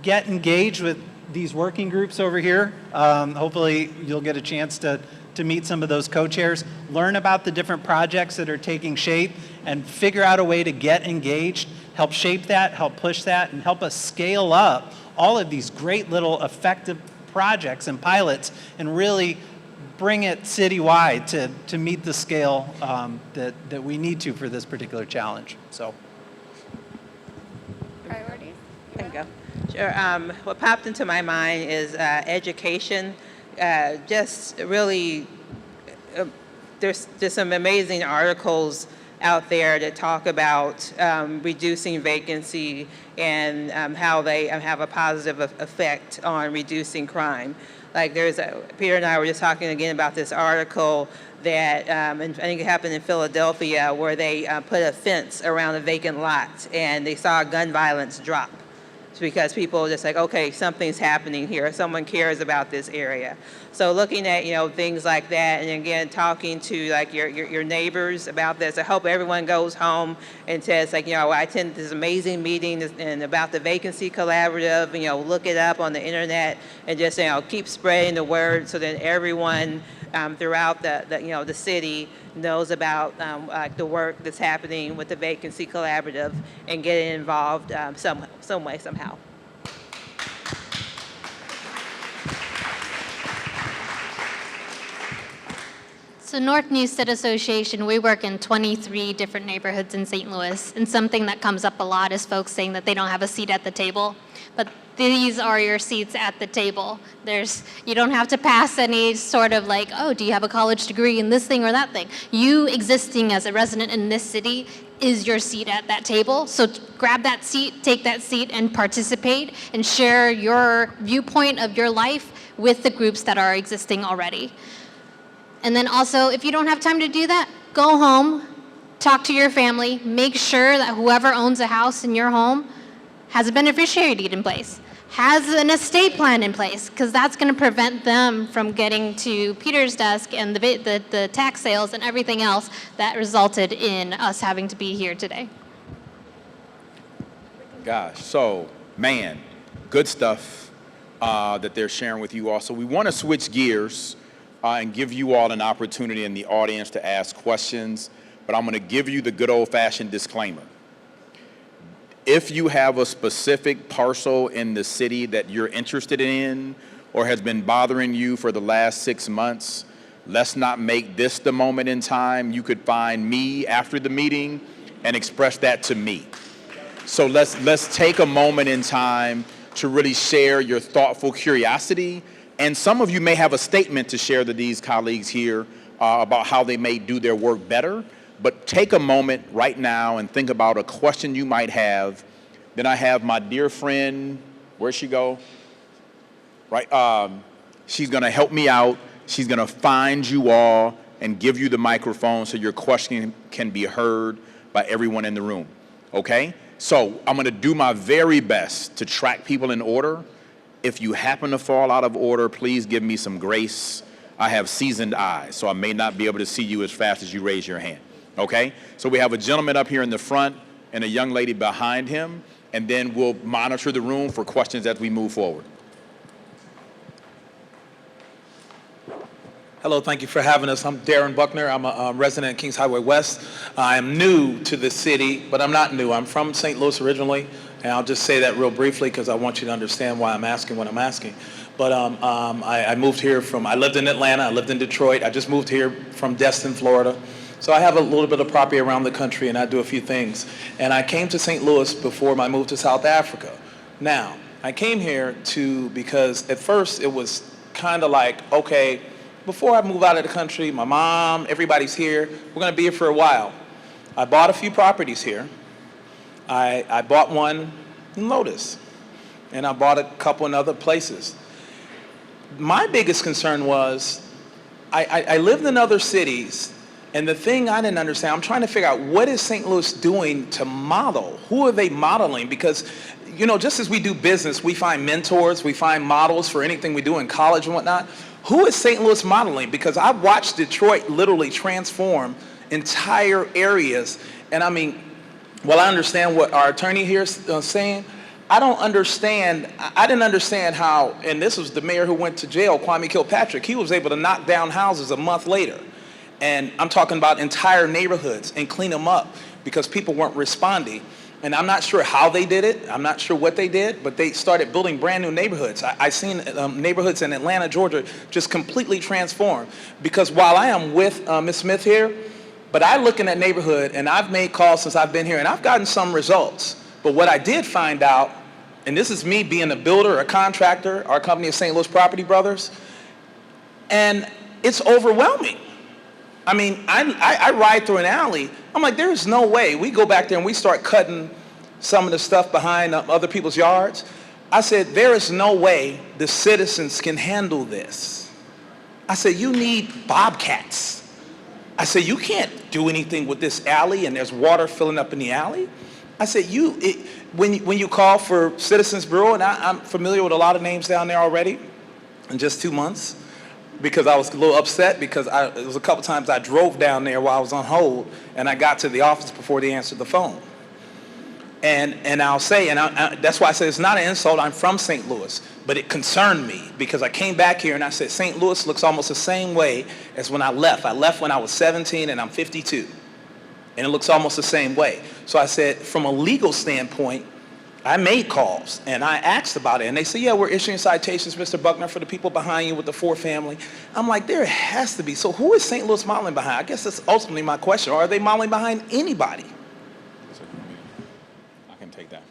get engaged with these working groups over here. Hopefully you'll get a chance to meet some of those co-chairs, learn about the different projects that are taking shape, and figure out a way to get engaged, help shape that, help push that, and help us scale up all of these great little effective projects and pilots and really bring it citywide to meet the scale that we need to for this particular challenge. So.
Priorities?
There you go. Sure. What popped into my mind is education. Just really, there's some amazing articles out there that talk about reducing vacancy and how they have a positive effect on reducing crime. Like Peter and I were just talking again about this article that and I think it happened in Philadelphia where they put a fence around a vacant lot and they saw gun violence drop. It's because people are just like, okay, something's happening here. Someone cares about this area. So looking at, things like that, and again, talking to like your neighbors about this. I hope everyone goes home and says like, I attended this amazing meeting and about the Vacancy Collaborative, look it up on the internet and just, keep spreading the word so that everyone throughout the city knows about like the work that's happening with the Vacancy Collaborative and getting involved some way, somehow.
So North Newstead Association, we work in 23 different neighborhoods in St. Louis, and something that comes up a lot is folks saying that they don't have a seat at the table. But these are your seats at the table. You don't have to pass any sort of like, oh, do you have a college degree in this thing or that thing? You existing as a resident in this city is your seat at that table. So grab that seat, take that seat, and participate and share your viewpoint of your life with the groups that are existing already. And then also, if you don't have time to do that, go home, talk to your family, make sure that whoever owns a house in your home has a beneficiary deed in place, has an estate plan in place, because that's going to prevent them from getting to Peter's desk and the tax sales and everything else that resulted in us having to be here today.
Gosh, so, man, good stuff that they're sharing with you all. So we want to switch gears and give you all an opportunity in the audience to ask questions, but I'm going to give you the good old-fashioned disclaimer. If you have a specific parcel in the city that you're interested in or has been bothering you for the last 6 months, let's not make this the moment in time. You could find me after the meeting and express that to me. So let's take a moment in time to really share your thoughtful curiosity. And some of you may have a statement to share to these colleagues here about how they may do their work better. But take a moment right now and think about a question you might have. Then I have my dear friend, where'd she go? Right, she's gonna help me out. She's gonna find you all and give you the microphone so your question can be heard by everyone in the room, okay? So I'm gonna do my very best to track people in order. If you happen to fall out of order, please give me some grace. I have seasoned eyes, so I may not be able to see you as fast as you raise your hand, okay? So we have a gentleman up here in the front and a young lady behind him, and then we'll monitor the room for questions as we move forward.
Hello, thank you for having us. I'm Darren Buckner. I'm a resident of Kings Highway West. I am new to the city, but I'm not new. I'm from St. Louis originally, and I'll just say that real briefly because I want you to understand why I'm asking what I'm asking. But I moved here I lived in Atlanta, I lived in Detroit. I just moved here from Destin, Florida. So I have a little bit of property around the country, and I do a few things. And I came to St. Louis before my move to South Africa. Now, I came here because at first it was kind of like, okay, before I move out of the country, my mom, everybody's here. We're going to be here for a while. I bought a few properties here. I bought one in Lotus, and I bought a couple in other places. My biggest concern was I lived in other cities, and the thing I didn't understand, I'm trying to figure out what is St. Louis doing to model? Who are they modeling? Because, you know, just as we do business, we find mentors, we find models for anything we do in college and whatnot. Who is St. Louis modeling? Because I've watched Detroit literally transform entire areas. And I mean, while I understand what our attorney here is saying, I didn't understand how, and this was the mayor who went to jail, Kwame Kilpatrick, he was able to knock down houses a month later. And I'm talking about entire neighborhoods and clean them up because people weren't responding. And I'm not sure how they did it. I'm not sure what they did, but they started building brand new neighborhoods. I seen neighborhoods in Atlanta, Georgia, just completely transformed. Because while I am with Ms. Smith here, but I look in that neighborhood and I've made calls since I've been here and I've gotten some results. But what I did find out, and this is me being a builder, a contractor, our company is St. Louis Property Brothers, and it's overwhelming. I mean, I ride through an alley. I'm like, there's no way. We go back there and we start cutting some of the stuff behind other people's yards. I said, there is no way the citizens can handle this. I said, you need bobcats. I said, you can't do anything with this alley and there's water filling up in the alley. I said, when you call for Citizens Bureau, and I'm familiar with a lot of names down there already in just 2 months, because I was a little upset because it was a couple times I drove down there while I was on hold and I got to the office before they answered the phone. And I'll say, and that's why I said it's not an insult, I'm from St. Louis, but it concerned me because I came back here and I said St. Louis looks almost the same way as when I left. I left when I was 17 and I'm 52. And it looks almost the same way. So I said, from a legal standpoint, I made calls and I asked about it. And they said, yeah, we're issuing citations, Mr. Buckner, for the people behind you with the 4 family. I'm like, there has to be. So who is St. Louis modeling behind? I guess that's ultimately my question. Or are they modeling behind anybody?
I can take that.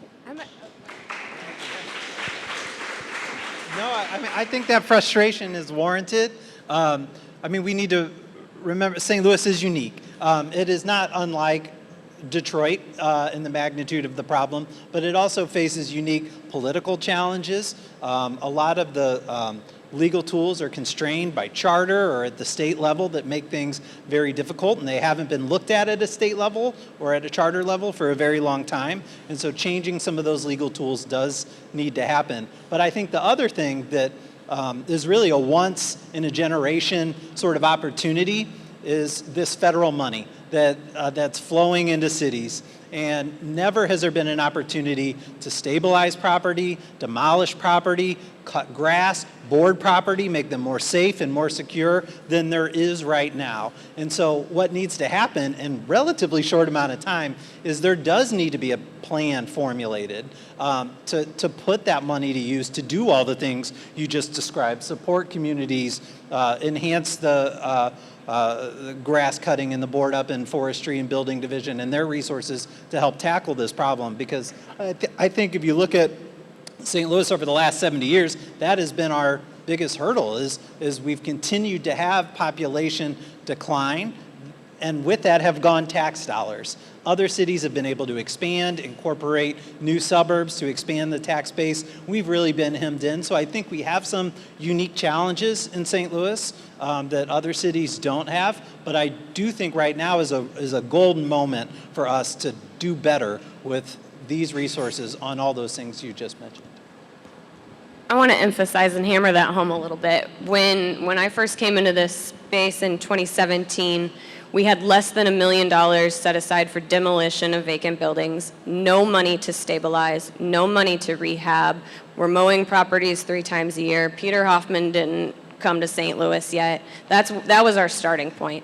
No, I think that frustration is warranted. We need to remember St. Louis is unique. It is not unlike Detroit in the magnitude of the problem, but it also faces unique political challenges. A lot of the legal tools are constrained by charter or at the state level that make things very difficult, and they haven't been looked at a state level or at a charter level for a very long time. And so changing some of those legal tools does need to happen. But I think the other thing that is really a once-in-a-generation sort of opportunity is this federal money that's flowing into cities. And never has there been an opportunity to stabilize property, demolish property, cut grass, board property, make them more safe and more secure than there is right now. And so what needs to happen in a relatively short amount of time is there does need to be a plan formulated to put that money to use to do all the things you just described, support communities, enhance the grass cutting and the board up in forestry and building division and their resources to help tackle this problem. Because I think if you look at St. Louis over the last 70 years, that has been our biggest hurdle is we've continued to have population decline, and with that have gone tax dollars. Other cities have been able to expand, incorporate new suburbs to expand the tax base. We've really been hemmed in. So I think we have some unique challenges in St. Louis that other cities don't have. But I do think right now is a golden moment for us to do better with these resources on all those things you just mentioned.
I want to emphasize and hammer that home a little bit. When I first came into this space in 2017, we had less than $1 million set aside for demolition of vacant buildings, no money to stabilize, no money to rehab. We're mowing properties 3 times a year. Peter Hoffman didn't come to St. Louis yet. That was our starting point.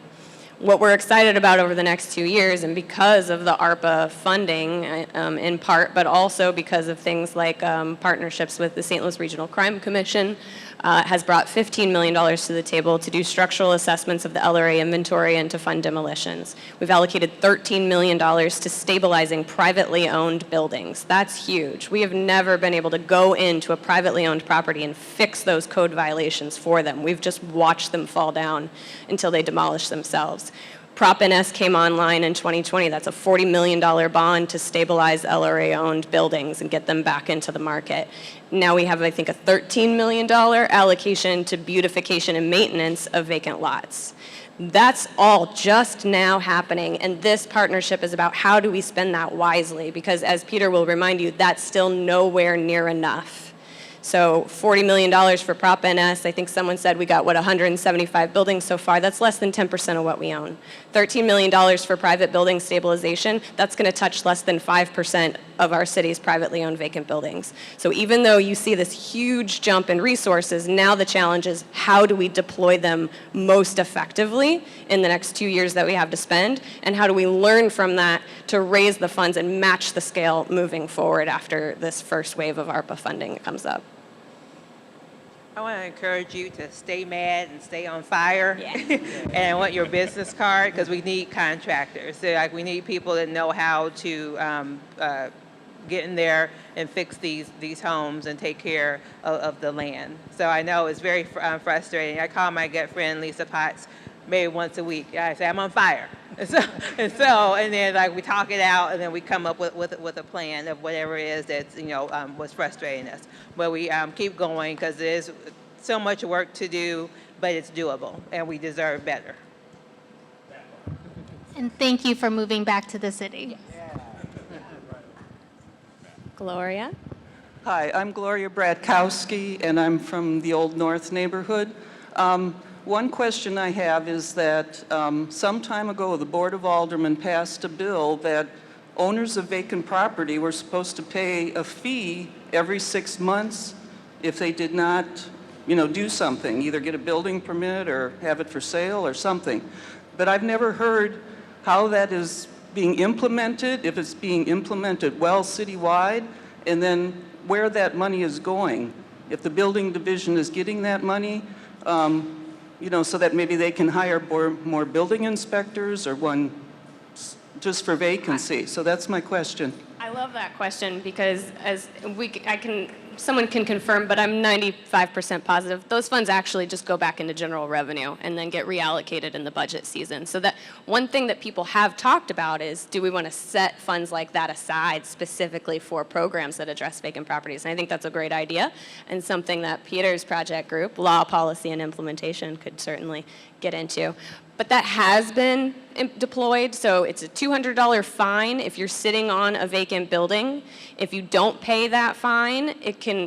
What we're excited about over the next 2 years, and because of the ARPA funding in part, but also because of things like partnerships with the St. Louis Regional Crime Commission, has brought $15 million to the table to do structural assessments of the LRA inventory and to fund demolitions. We've allocated $13 million to stabilizing privately owned buildings. That's huge. We have never been able to go into a privately owned property and fix those code violations for them. We've just watched them fall down until they demolish themselves. Prop NS came online in 2020. That's a $40 million bond to stabilize LRA-owned buildings and get them back into the market. Now we have, I think, a $13 million allocation to beautification and maintenance of vacant lots. That's all just now happening, and this partnership is about how do we spend that wisely, because as Peter will remind you, that's still nowhere near enough. So $40 million for Prop NS. I think someone said we got, 175 buildings so far. That's less than 10% of what we own. $13 million for private building stabilization. That's going to touch less than 5% of our city's privately owned vacant buildings. So even though you see this huge jump in resources, now the challenge is how do we deploy them most effectively in the next 2 years that we have to spend, and how do we learn from that to raise the funds and match the scale moving forward after this first wave of ARPA funding comes up.
I want to encourage you to stay mad and stay on fire.
Yeah.
And I want your business card, because we need contractors. So, like, we need people that know how to get in there and fix these homes and take care of the land. So I know it's very frustrating. I call my good friend Lisa Potts maybe once a week. I say, I'm on fire. And then like we talk it out, and then we come up with a plan of whatever it is that's, what's frustrating us. But we keep going, because there's so much work to do, but it's doable, and we deserve better.
And thank you for moving back to the city.
Gloria?
Hi, I'm Gloria Bratkowski, and I'm from the Old North neighborhood. One question I have is that some time ago, the Board of Aldermen passed a bill that owners of vacant property were supposed to pay a fee every 6 months if they did not, do something, either get a building permit or have it for sale or something. But I've never heard how that is being implemented, if it's being implemented well citywide, and then where that money is going. If the building division is getting that money, so that maybe they can hire more building inspectors, or one just for vacancy. So that's my question.
I love that question, because someone can confirm, but I'm 95% positive those funds actually just go back into general revenue and then get reallocated in the budget season. So that one thing that people have talked about is, do we want to set funds like that aside specifically for programs that address vacant properties? And I think that's a great idea, and something that Peter's project group, Law, Policy, and Implementation, could certainly get into. But that has been deployed, so it's a $200 fine if you're sitting on a vacant building. If you don't pay that fine,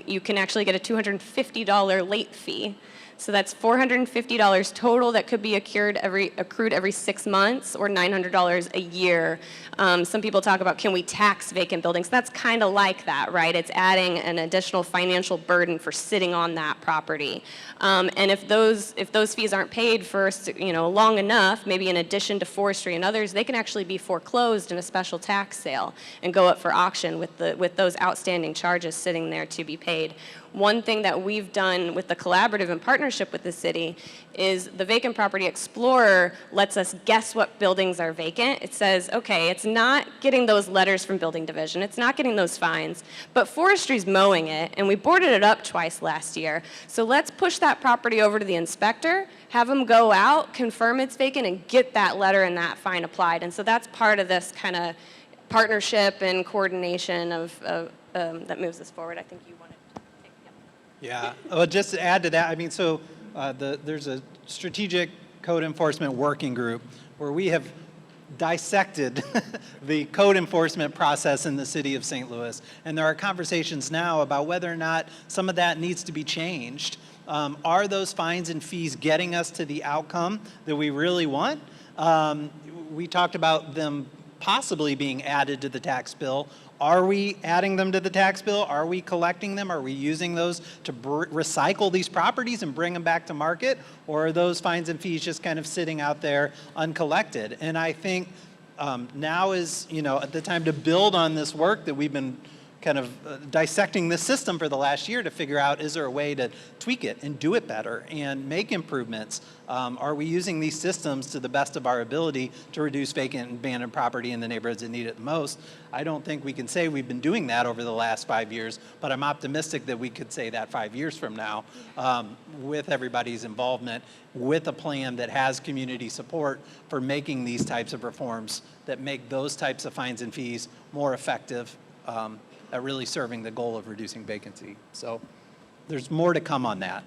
you can actually get a $250 late fee. So that's $450 total that could be accrued every 6 months, or $900 a year. Some people talk about, can we tax vacant buildings? That's kind of like that, right? It's adding an additional financial burden for sitting on that property. And if those fees aren't paid for long enough, maybe in addition to forestry and others, they can actually be foreclosed in a special tax sale and go up for auction with those outstanding charges sitting there to be paid. One thing that we've done with the collaborative and partnership with the city is the Vacant Property Explorer lets us guess what buildings are vacant. It says, okay, it's not getting those letters from building division, it's not getting those fines, but forestry's mowing it, and we boarded it up twice last year. So let's push that property over to the inspector, have them go out, confirm it's vacant, and get that letter and that fine applied. And so that's part of this kind of partnership and coordination that moves us forward. I think you wanted to take.
Yeah, well, just to add to that, there's a strategic code enforcement working group where we have dissected the code enforcement process in the city of St. Louis. And there are conversations now about whether or not some of that needs to be changed. Are those fines and fees getting us to the outcome that we really want? We talked about them possibly being added to the tax bill. Are we adding them to the tax bill? Are we collecting them? Are we using those to recycle these properties and bring them back to market? Or are those fines and fees just kind of sitting out there uncollected? And I think now is, at the time to build on this work that we've been kind of dissecting this system for the last year to figure out, is there a way to tweak it and do it better and make improvements? Are we using these systems to the best of our ability to reduce vacant and abandoned property in the neighborhoods that need it the most? I don't think we can say we've been doing that over the last 5 years, but I'm optimistic that we could say that 5 years from now with everybody's involvement, with a plan that has community support for making these types of reforms that make those types of fines and fees more effective at really serving the goal of reducing vacancy. So there's more to come on that.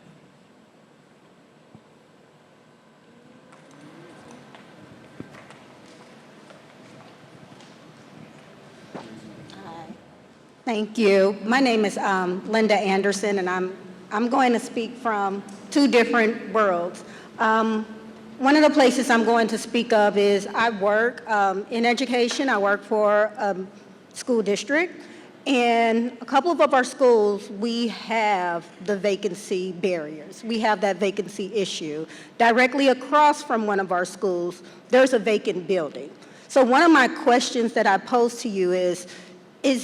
Thank you. My name is Linda Anderson, and I'm going to speak from two different worlds. One of the places I'm going to speak of is I work in education. I work for a school district. And a couple of our schools, we have the vacancy barriers. We have that vacancy issue. Directly across from one of our schools, there's a vacant building. So one of my questions that I pose to you is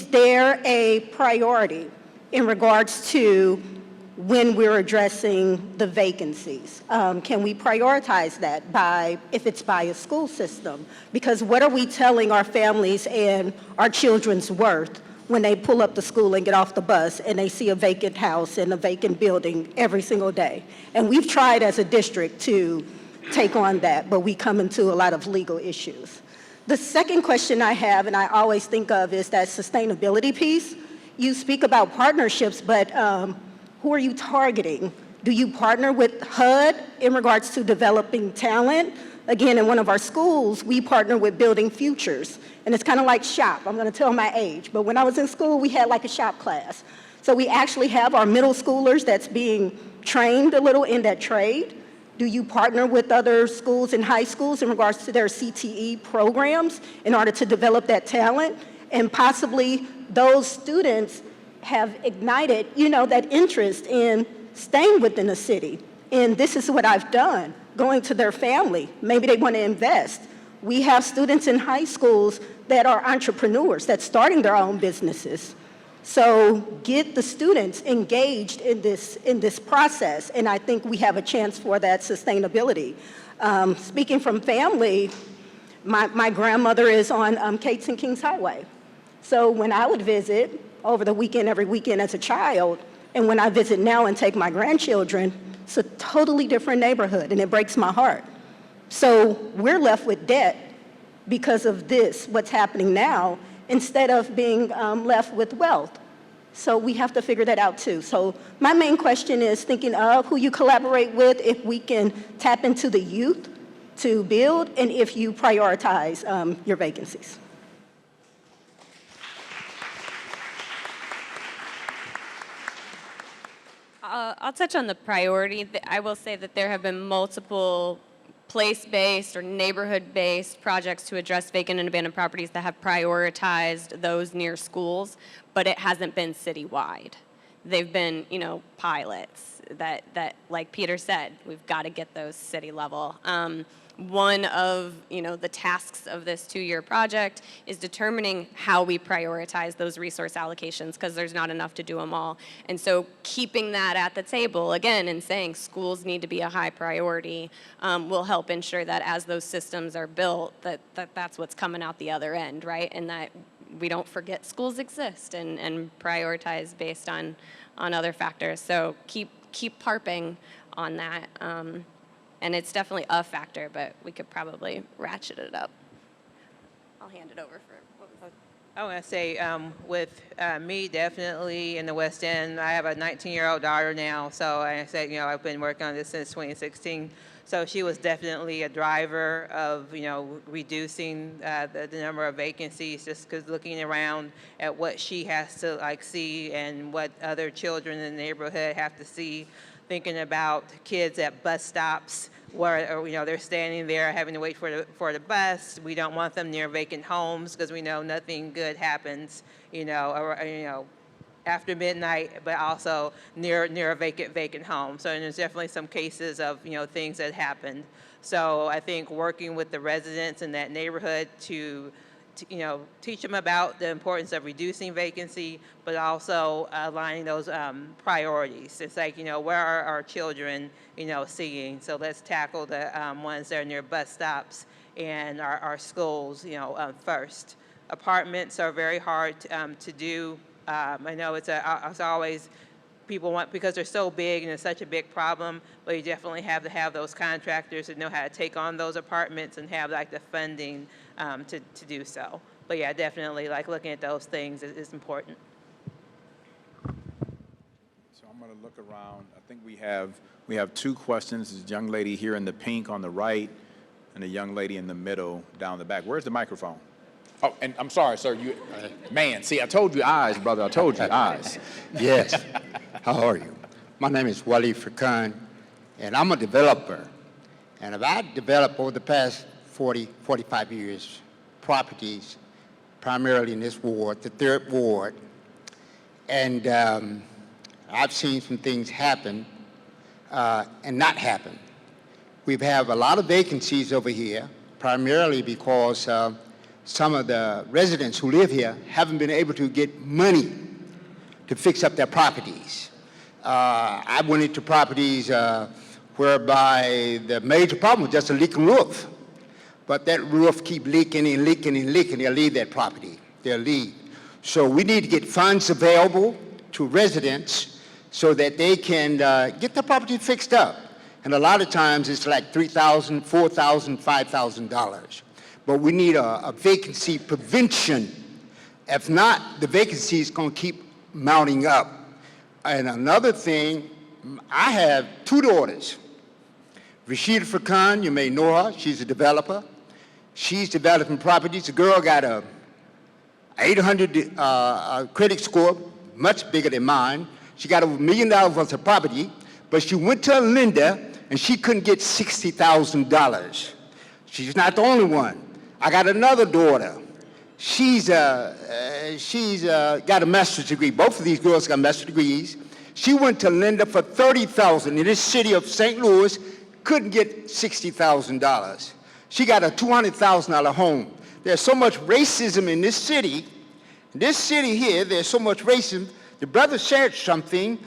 there a priority in regards to when we're addressing the vacancies? Can we prioritize that if it's by a school system? Because what are we telling our families and our children's worth when they pull up to school and get off the bus and they see a vacant house and a vacant building every single day? And we've tried as a district to take on that, but we come into a lot of legal issues. The second question I have, and I always think of, is that sustainability piece. You speak about partnerships, but who are you targeting? Do you partner with HUD in regards to developing talent? Again, in one of our schools, we partner with Building Futures. And it's kind of like shop. I'm going to tell my age. But when I was in school, we had like a shop class. So we actually have our middle schoolers that's being trained a little in that trade. Do you partner with other schools and high schools in regards to their CTE programs in order to develop that talent? And possibly those students have ignited, that interest in staying within the city. And this is what I've done, going to their family. Maybe they want to invest. We have students in high schools that are entrepreneurs, that's starting their own businesses. So get the students engaged in this process, and I think we have a chance for that sustainability. Speaking from family, my grandmother is on Cates and Kings Highway. So when I would visit over the weekend, every weekend as a child, and when I visit now and take my grandchildren, it's a totally different neighborhood, and it breaks my heart. So we're left with debt because of this, what's happening now, instead of being left with wealth. So we have to figure that out too. So my main question is thinking of who you collaborate with, if we can tap into the youth to build, and if you prioritize your vacancies.
I'll touch on the priority. I will say that there have been multiple place-based or neighborhood-based projects to address vacant and abandoned properties that have prioritized those near schools, but it hasn't been citywide. They've been, pilots that, like Peter said, we've got to get those city level. One of, the tasks of this 2-year project is determining how we prioritize those resource allocations, because there's not enough to do them all. And so keeping that at the table, again, and saying schools need to be a high priority will help ensure that as those systems are built, that's what's coming out the other end, right? And that we don't forget schools exist and prioritize based on other factors. So keep harping on that. And it's definitely a factor, but we could probably ratchet it up. I'll hand it over for what was that?
I want to say with me, definitely in the West End, I have a 19-year-old daughter now. So I said, I've been working on this since 2016. So she was definitely a driver of, reducing the number of vacancies, just because looking around at what she has to see and what other children in the neighborhood have to see, thinking about kids at bus stops where they're standing there having to wait for the bus. We don't want them near vacant homes because we know nothing good happens, after midnight, but also near a vacant home. So there's definitely some cases of things that happened. So I think working with the residents in that neighborhood to teach them about the importance of reducing vacancy, but also aligning those priorities. It's like, where are our children, seeing? So let's tackle the ones that are near bus stops and our schools, first. Apartments are very hard to do. I know it's always people want, because they're so big and it's such a big problem, but you definitely have to have those contractors that know how to take on those apartments and have the funding to do so. But yeah, definitely looking at those things is important.
So I'm going to look around. I think we have two questions. There's a young lady here in the pink on the right and a young lady in the middle down the back. Where's the microphone? Oh, and I'm sorry, sir. Man, see, I told you eyes, brother. I told you eyes.
Yes. How are you? My name is Wali Furkan, and I'm a developer. And I've developed over the past 45 years properties, primarily in this ward, the 3rd ward. And I've seen some things happen and not happen. We have a lot of vacancies over here, primarily because some of the residents who live here haven't been able to get money to fix up their properties. I went into properties whereby the major problem was just a leaking roof. But that roof keep leaking and leaking and leaking. They'll leave that property. They'll leave. So we need to get funds available to residents so that they can get the property fixed up. And a lot of times it's like $3,000, $4,000, $5,000. But we need a vacancy prevention. If not, the vacancy is going to keep mounting up. And another thing, I have 2 daughters. Rashida Furkan, you may know her. She's a developer. She's developing properties. The girl got a 800 credit score, much bigger than mine. She got over $1 million worth of property, but she went to a lender and she couldn't get $60,000. She's not the only one. I got another daughter. She's got a master's degree. Both of these girls got master's degrees. She went to a lender for $30,000 in this city of St. Louis, couldn't get $60,000. She got a $200,000 home. There's so much racism in this city. This city here, there's so much racism. The brother shared something,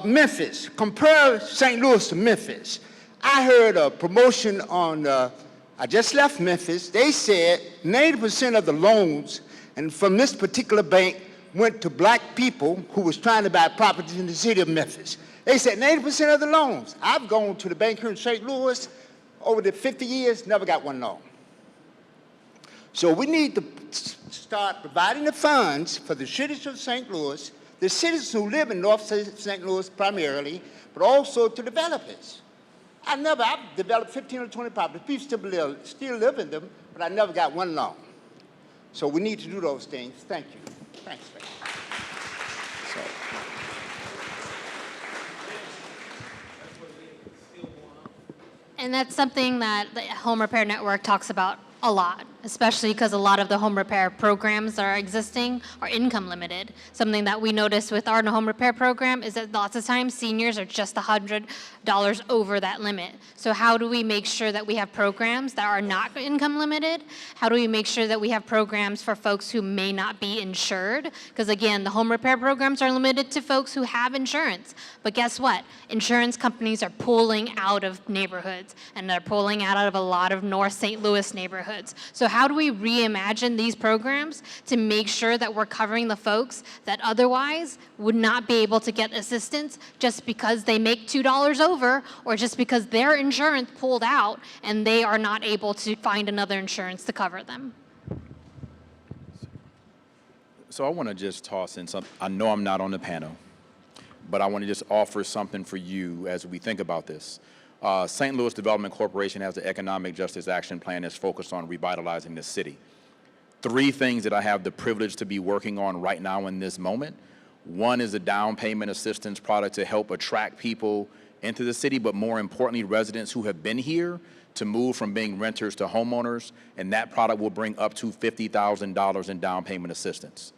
Memphis. Compare St. Louis to Memphis. I heard a promotion on, I just left Memphis. They said 90% of the loans and from this particular bank went to black people who was trying to buy properties in the city of Memphis. They said 90% of the loans. I've gone to the bank here in St. Louis over the 50 years, never got one loan. So we need to start providing the funds for the citizens of St. Louis, the citizens who live in North St. Louis primarily, but also to developers. I've developed 15 or 20 properties. People still live in them, but I never got one loan. So we need to do those things. Thank you. Thanks.
And that's something that the Home Repair Network talks about a lot, especially because a lot of the home repair programs that are existing are income limited. Something that we noticed with our home repair program is that lots of times seniors are just $100 over that limit. So how do we make sure that we have programs that are not income limited? How do we make sure that we have programs for folks who may not be insured? Because again, the home repair programs are limited to folks who have insurance. But guess what? Insurance companies are pulling out of neighborhoods, and they're pulling out of a lot of North St. Louis neighborhoods. So how do we reimagine these programs to make sure that we're covering the folks that otherwise would not be able to get assistance just because they make $2 over, or just because their insurance pulled out and they are not able to find another insurance to cover them?
So I want to just toss in something. I know I'm not on the panel, but I want to just offer something for you as we think about this. St. Louis Development Corporation has the Economic Justice Action Plan that's focused on revitalizing the city. 3 things that I have the privilege to be working on right now in this moment. One is a down payment assistance product to help attract people into the city, but more importantly, residents who have been here to move from being renters to homeowners, and that product will bring up to $50,000 in down payment assistance.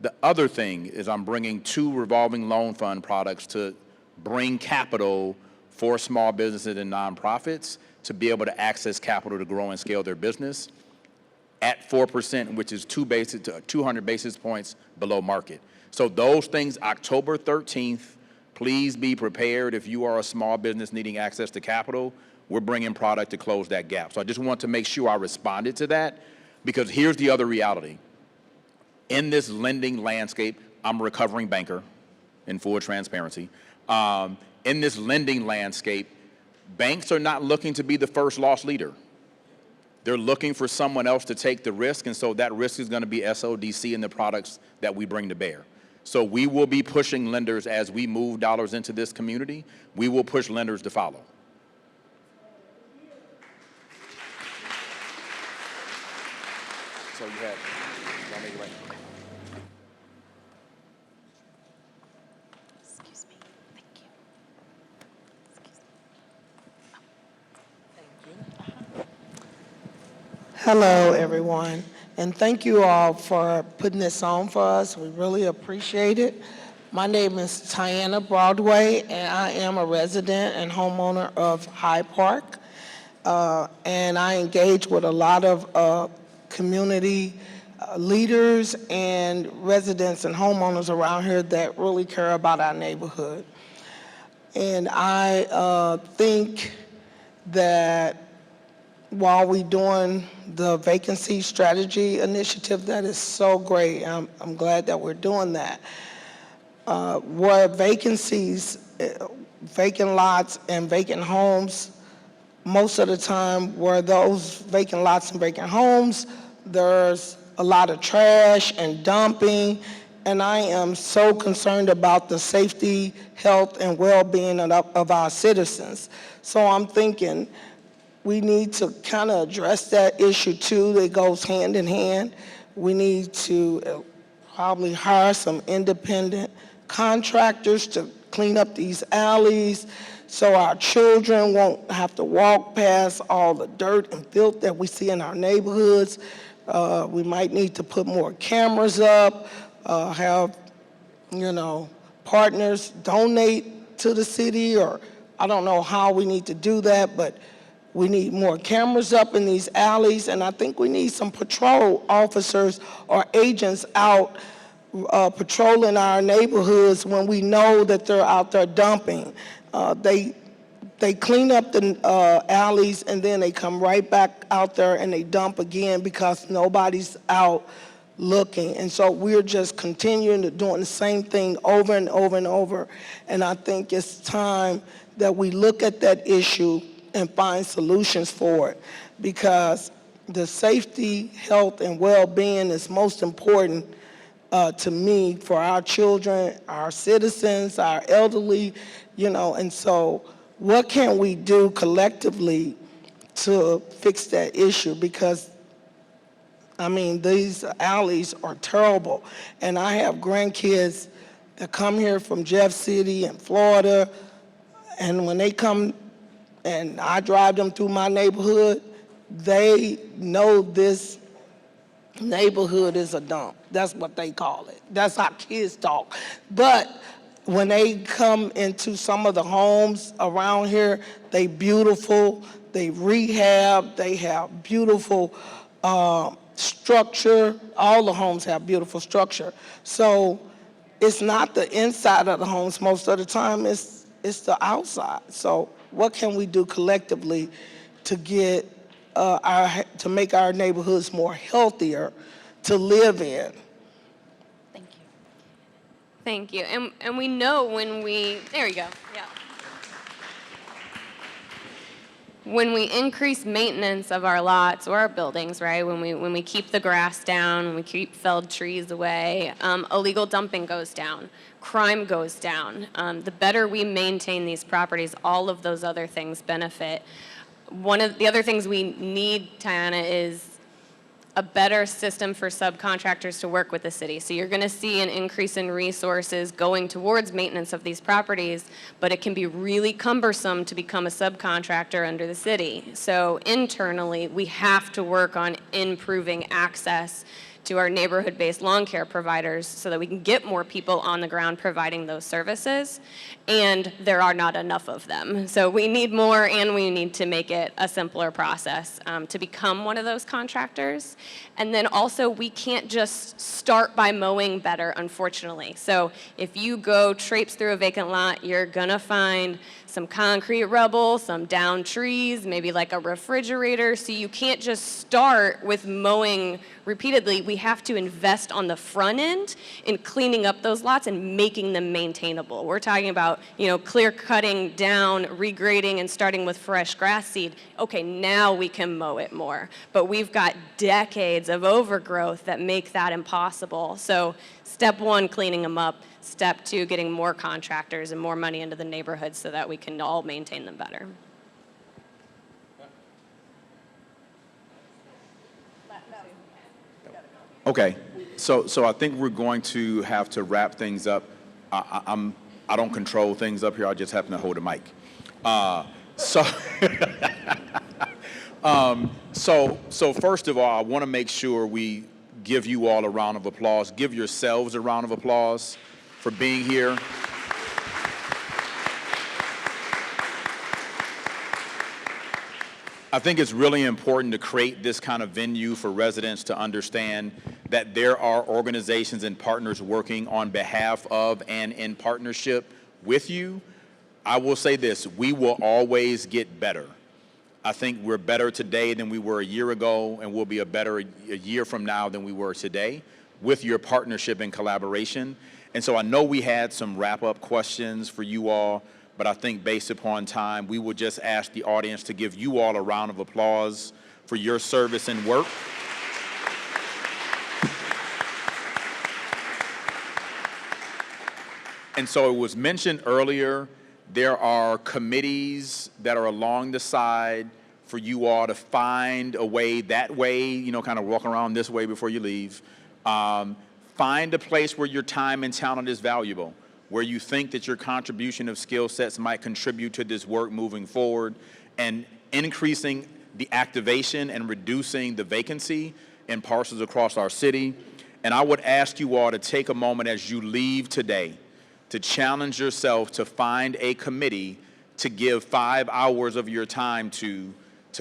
The other thing is I'm bringing 2 revolving loan fund products to bring capital for small businesses and nonprofits to be able to access capital to grow and scale their business at 4%, which is 200 basis points below market. So those things, October 13th, please be prepared if you are a small business needing access to capital. We're bringing product to close that gap. So I just want to make sure I responded to that, because here's the other reality. In this lending landscape, I'm a recovering banker, in full transparency. In this lending landscape, banks are not looking to be the first loss leader. They're looking for someone else to take the risk, and so that risk is going to be SODC and the products that we bring to bear. So we will be pushing lenders as we move dollars into this community. We will push lenders to follow. So you had, y'all make it right.
Excuse me. Thank you.
Hello, everyone, and thank you all for putting this on for us. We really appreciate it. My name is Tiana Broadway, and I am a resident and homeowner of Hyde Park. And I engage with a lot of community leaders and residents and homeowners around here that really care about our neighborhood. And I think that while we're doing the vacancy strategy initiative, that is so great. I'm glad that we're doing that. Where vacancies, vacant lots and vacant homes, most of the time where those vacant lots and vacant homes, there's a lot of trash and dumping, and I am so concerned about the safety, health, and well-being of our citizens. So I'm thinking we need to kind of address that issue too. That goes hand in hand. We need to probably hire some independent contractors to clean up these alleys so our children won't have to walk past all the dirt and filth that we see in our neighborhoods. We might need to put more cameras up, have, partners donate to the city, or I don't know how we need to do that, but we need more cameras up in these alleys, and I think we need some patrol officers or agents out patrolling our neighborhoods when we know that they're out there dumping. They clean up the alleys, and then they come right back out there and they dump again because nobody's out looking. And so we're just continuing to doing the same thing over and over and over. And I think it's time that we look at that issue and find solutions for it, because the safety, health, and well-being is most important to me for our children, our citizens, our elderly, and so what can we do collectively to fix that issue? Because, these alleys are terrible, and I have grandkids that come here from Jeff City and Florida, and when they come and I drive them through my neighborhood, they know this neighborhood is a dump. That's what they call it. That's how kids talk. But when they come into some of the homes around here, they beautiful, they rehab, they have beautiful structure. All the homes have beautiful structure. So it's not the inside of the homes most of the time, it's the outside. So what can we do collectively to get to make our neighborhoods more healthier to live in?
Thank you.
Thank you. And we know when we, there you go, yeah. when we increase maintenance of our lots or our buildings, right, when we keep the grass down, when we keep felled trees away, illegal dumping goes down, crime goes down. The better we maintain these properties, all of those other things benefit. One of the other things we need, Tiana, is a better system for subcontractors to work with the city. So you're going to see an increase in resources going towards maintenance of these properties, but it can be really cumbersome to become a subcontractor under the city. So internally, we have to work on improving access to our neighborhood-based lawn care providers so that we can get more people on the ground providing those services, and there are not enough of them. So we need more, and we need to make it a simpler process to become one of those contractors. And then also, we can't just start by mowing better, unfortunately. So if you go traipse through a vacant lot, you're gonna find some concrete rubble, some downed trees, maybe like a refrigerator. So you can't just start with mowing repeatedly. We have to invest on the front end in cleaning up those lots and making them maintainable. We're talking about, clear cutting down, regrading, and starting with fresh grass seed. Okay, now we can mow it more. But we've got decades of overgrowth that make that impossible. So step one, cleaning them up. Step two, getting more contractors and more money into the neighborhood so that we can all maintain them better.
Okay, so I think we're going to have to wrap things up. I don't control things up here. I just happen to hold a mic. So first of all, I want to make sure we give you all a round of applause. Give yourselves a round of applause for being here. I think it's really important to create this kind of venue for residents to understand that there are organizations and partners working on behalf of and in partnership with you. I will say this, we will always get better. I think we're better today than we were a year ago, and we'll be a year from now than we were today with your partnership and collaboration. And so I know we had some wrap-up questions for you all, but I think based upon time, we will just ask the audience to give you all a round of applause for your service and work. And so it was mentioned earlier, there are committees that are along the side for you all to find a way, that way, kind of walk around this way before you leave. Find a place where your time and talent is valuable, where you think that your contribution of skill sets might contribute to this work moving forward, and increasing the activation and reducing the vacancy in parcels across our city. And I would ask you all to take a moment as you leave today to challenge yourself to find a committee to give 5 hours of your time to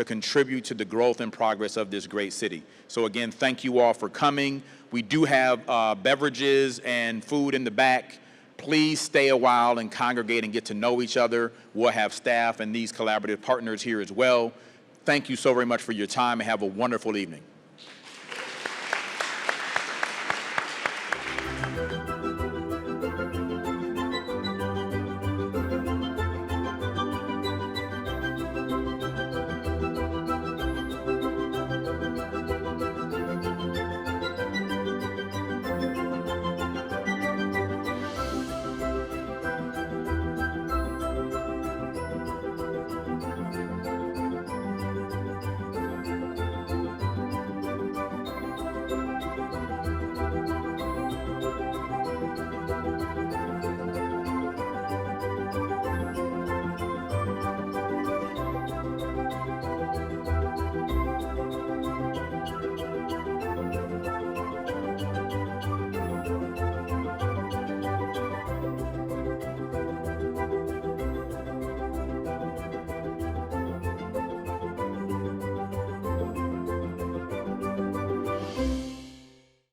contribute to the growth and progress of this great city. So again, thank you all for coming. We do have beverages and food in the back. Please stay a while and congregate and get to know each other. We'll have staff and these collaborative partners here as well. Thank you so very much for your time, and have a wonderful evening.